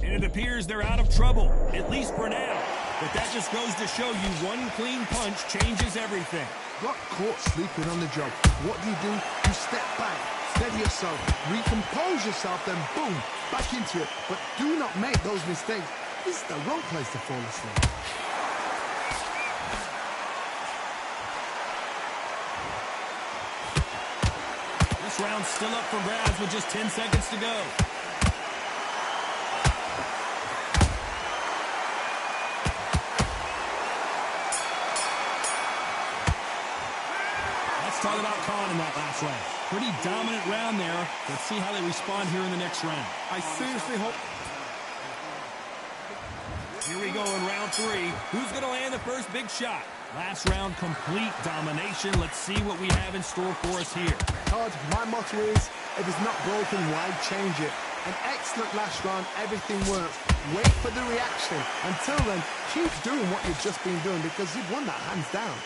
And it appears they're out of trouble, at least for now. But that just goes to show you one clean punch changes everything. Got caught sleeping on the job. What do? You step back, steady yourself, recompose yourself, then boom, back into it. But do not make those mistakes. This is the wrong place to fall asleep. This round's still up for grabs with just 10 seconds to go. Talk about Khan in that last round. Pretty dominant round there. Let's see how they respond here in the next round. I seriously hope... Here we go in round 3. Who's going to land the first big shot? Last round, complete domination. Let's see what we have in store for us here. Todd, my motto is, if it's not broken, why change it? An excellent last round, everything works. Wait for the reaction. Until then, keep doing what you've just been doing because you've won that hands down.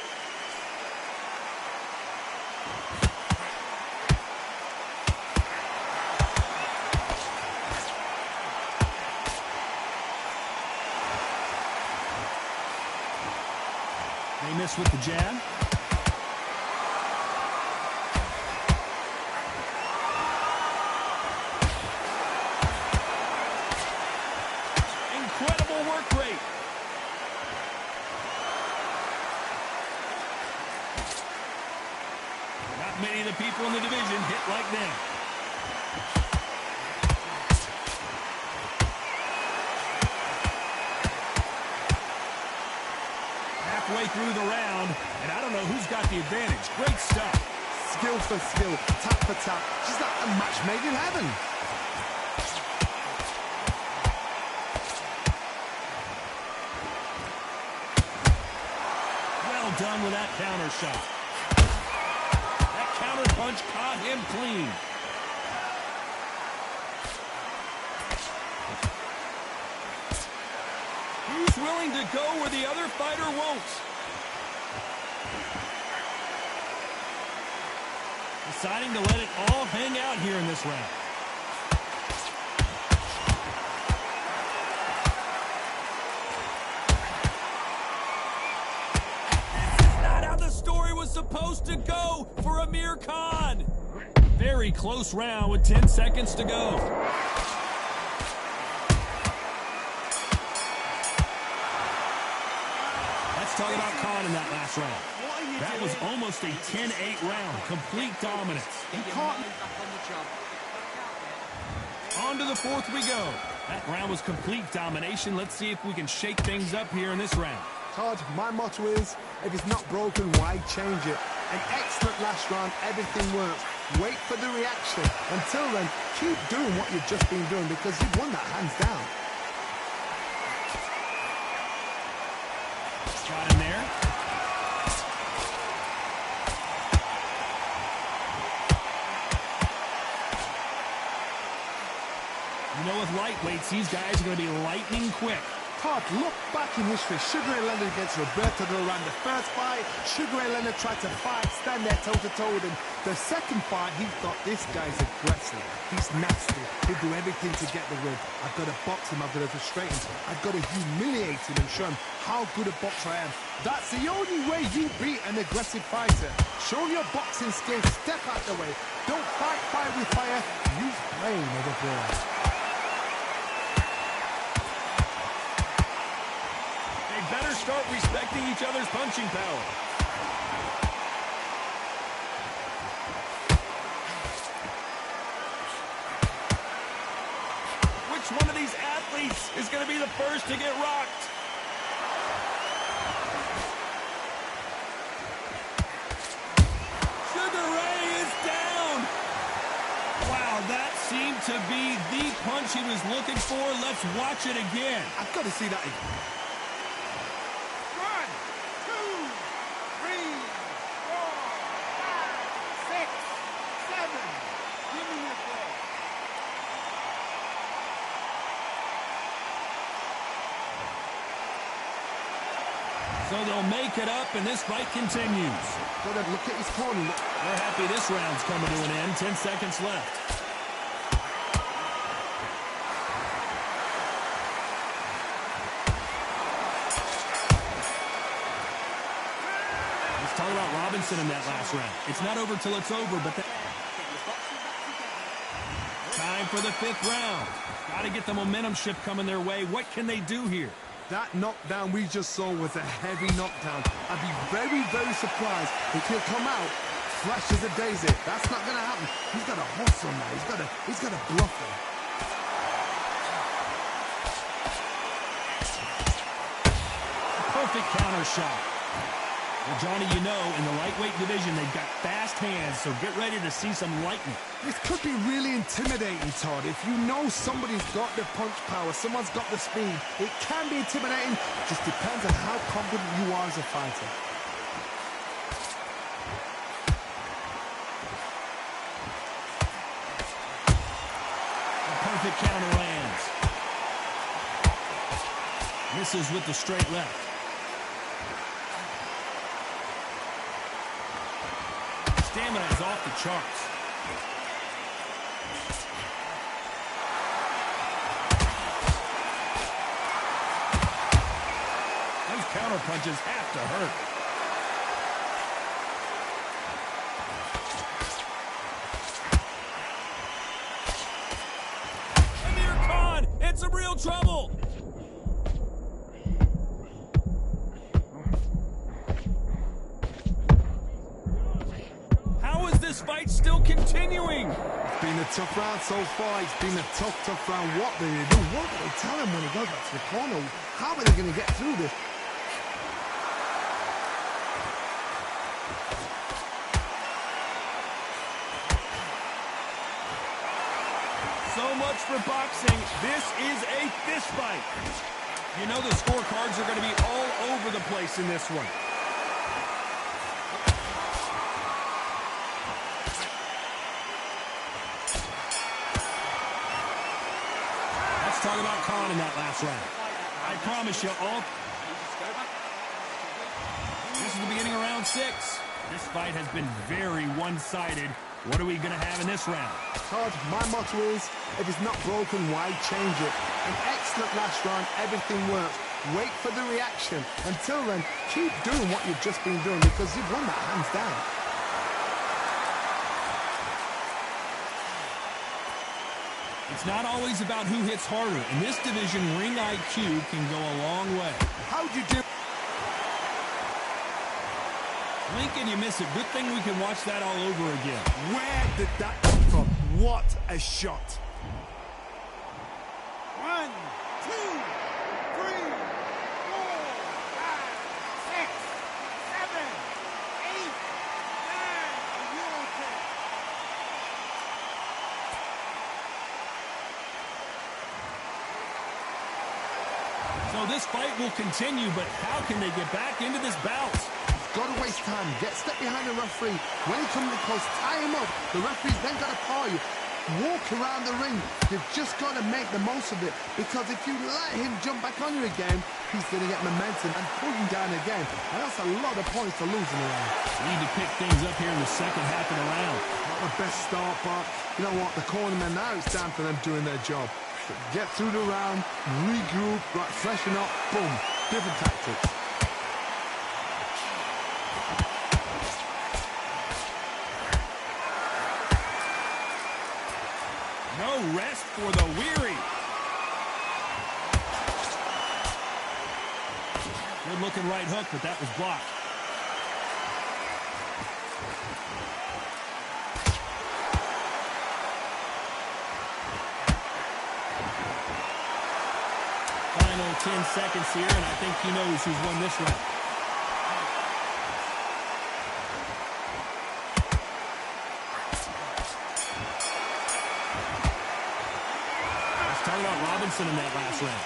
They miss with the jab. Incredible work rate. Not many of the people in the division hit like them. Halfway through the round, and I don't know who's got the advantage. Great stuff. Skill for skill, tap for tap. Just like a match made in heaven. Well done with that counter shot. That counter punch caught him clean. Who's willing to go where the other fighter won't? Deciding to let it all hang out here in this round. This is not how the story was supposed to go for Amir Khan. Very close round with 10 seconds to go. Talk about Khan in that last round. That was almost a 10-8 round. Complete dominance. You can't... On to the fourth we go. That round was complete domination. Let's see if we can shake things up here in this round. Todd, my motto is, if it's not broken, why change it? An excellent last round, everything works. Wait for the reaction. Until then, keep doing what you've just been doing because you've won that hands down. Got him there. You know, with lightweights, these guys are going to be lightning quick. Todd, look back in history. Sugar Ray Leonard against Roberto Duran. The first fight, Sugar Ray Leonard tried to fight, stand there toe-to-toe with him. The second fight, he thought, this guy's aggressive. He's nasty. He'll do everything to get the win. I've got to box him. I've got to frustrate him. I've got to humiliate him and show him how good a boxer I am. That's the only way you beat an aggressive fighter. Show your boxing skills. Step out the way. Don't fight fire with fire. Use flame as a ball. Better start respecting each other's punching power. Which one of these athletes is going to be the first to get rocked? Sugar Ray is down. Wow, that seemed to be the punch he was looking for. Let's watch it again. I've got to see that again. So they'll make it up, and this fight continues. Go ahead, look at his corner. We're happy this round's coming to an end. 10 seconds left. Let's talk about Robinson in that last round. It's not over till it's over, but time for the fifth round. Got to get the momentum shift coming their way. What can they do here? That knockdown we just saw was a heavy knockdown. I'd be very, very surprised if he'll come out fresh as a daisy. That's not going to happen. He's got a hustle now. He's got a bluffing. Perfect counter shot. Well, Johnny, you know, in the lightweight division, they've got fast hands, so get ready to see some lightning. This could be really intimidating, Todd. If you know somebody's got the punch power, someone's got the speed, it can be intimidating. It just depends on how confident you are as a fighter. A perfect counter lands. Misses with the straight left. Stamina is off the charts. Those counter punches have to hurt. Amir Khan in some real trouble. This fight still continuing. It's been a tough round so far. It's been a tough round. What do they do? What do they tell him when he goes back to the corner? How are they going to get through this? So much for boxing. This is a fist fight. You know the scorecards are going to be all over the place in this one. Talk about Khan in that last round. I promise you all. This is the beginning of round 6. This fight has been very one-sided. What are we going to have in this round? Todd, my motto is, if it's not broken, why change it? An excellent last round, everything works. Wait for the reaction. Until then, keep doing what you've just been doing because you've won that hands down. It's not always about who hits harder. In this division, ring IQ can go a long way. How'd you do? Blink and you miss it. Good thing we can watch that all over again. Where did that come from? What a shot. fight will continue, but how can they get back into this bout? Got to waste time. Get step behind the referee. When he comes in close, tie him up. The referee's then got to call you. Walk around the ring. You've just got to make the most of it, because if you let him jump back on you again, he's going to get momentum and pull you down again. And that's a lot of points to lose in the round. Need to pick things up here in the second half of the round. Not the best start, but you know what? The cornermen, now it's time for them doing their job. Get through the round, regroup, right, freshen up, boom. Different tactics. No rest for the weary. Good looking right hook, but that was blocked. Final 10 seconds here, and I think he knows who's won this round. Robinson in that last round.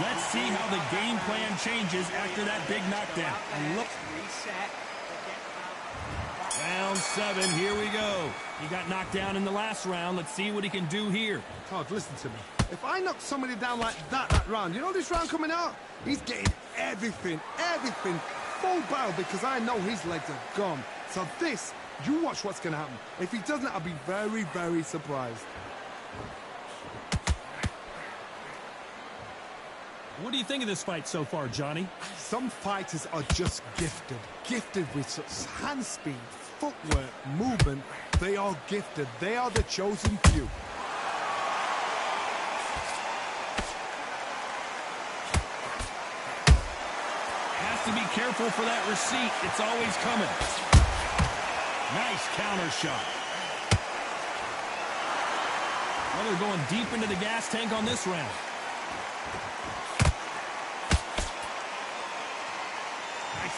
Let's see how the game plan changes after that big knockdown. Round 7, here we go. He got knocked down in the last round. Let's see what he can do here. Todd, listen to me. If I knock somebody down like that round, you know this round coming out? He's getting everything, full barrel, because I know his legs are gone. So this, you watch what's going to happen. If he doesn't, I'll be very, very surprised. What do you think of this fight so far, Johnny? Some fighters are just gifted with such hand speed, footwork, movement. They are gifted. They are the chosen few. Has to be careful for that receipt. It's always coming. Nice counter shot. Well, they're going deep into the gas tank on this round.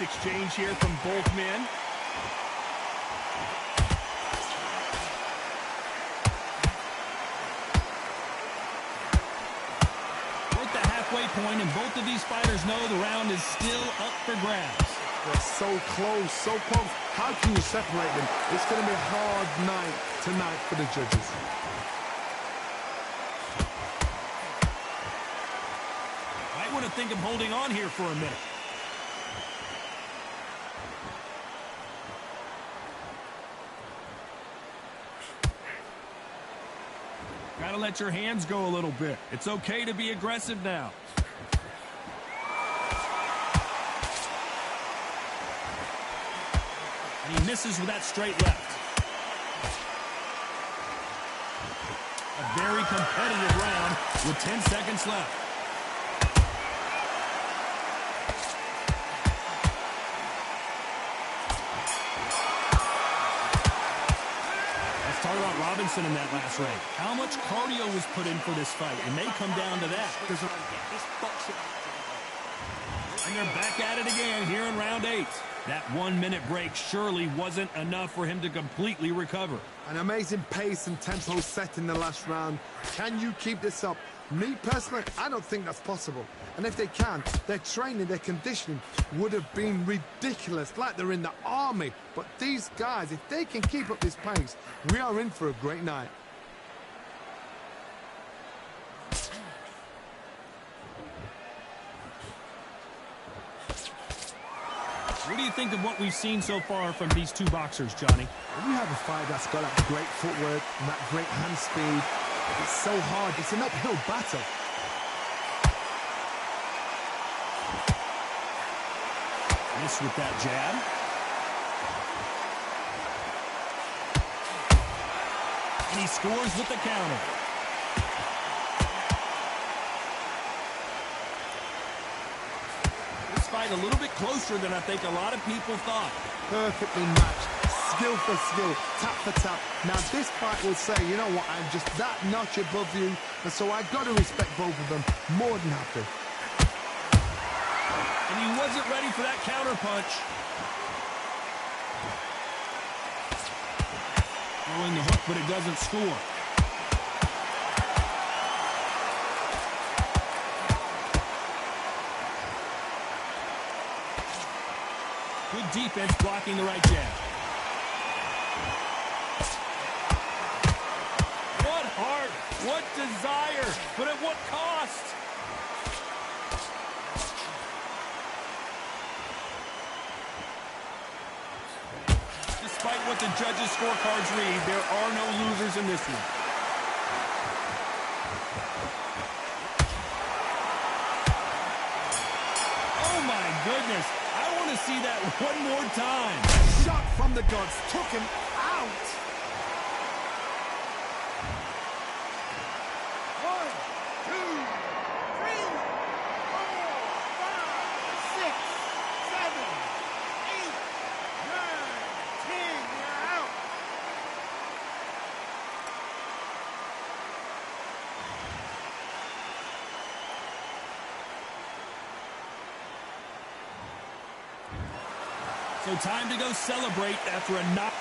Exchange here from both men. We're at the halfway point, and both of these fighters know the round is still up for grabs. They're so close, so close. How can you separate them? It's going to be a hard night tonight for the judges. Might want to think of holding on here for a minute. Gotta let your hands go a little bit. It's okay to be aggressive now. And he misses with that straight left. A very competitive round with 10 seconds left. Talk about Robinson in that last round. How much cardio was put in for this fight? It may come down to that. And they're back at it again here in round 8. That 1-minute break surely wasn't enough for him to completely recover. An amazing pace and tempo set in the last round. Can you keep this up? Me personally, I don't think that's possible. And if they can, their training, their conditioning would have been ridiculous, like they're in the army. But these guys, if they can keep up this pace, we are in for a great night. What do you think of what we've seen so far from these two boxers, Johnny? When you have a fight that's got that great footwork and that great hand speed, it's so hard. It's an uphill battle. Miss with that jab. And he scores with the counter. This fight a little bit closer than I think a lot of people thought. Perfectly matched. Skill for skill, tap for tap. Now this fight will say, you know what, I'm just that notch above you, and so I've got to respect both of them more than happy. And he wasn't ready for that counter punch. Throwing the hook, but it doesn't score. Good defense blocking the right jab. What heart, what desire, but at what cost? Despite what the judges' scorecards read, there are no losers in this one. Oh my goodness, I want to see that one more time. Shot from the gods, took him out. 1, 2, 3, 4, 5, 6, 7, 8, 9, 10. You're out. So time to go celebrate after a knock.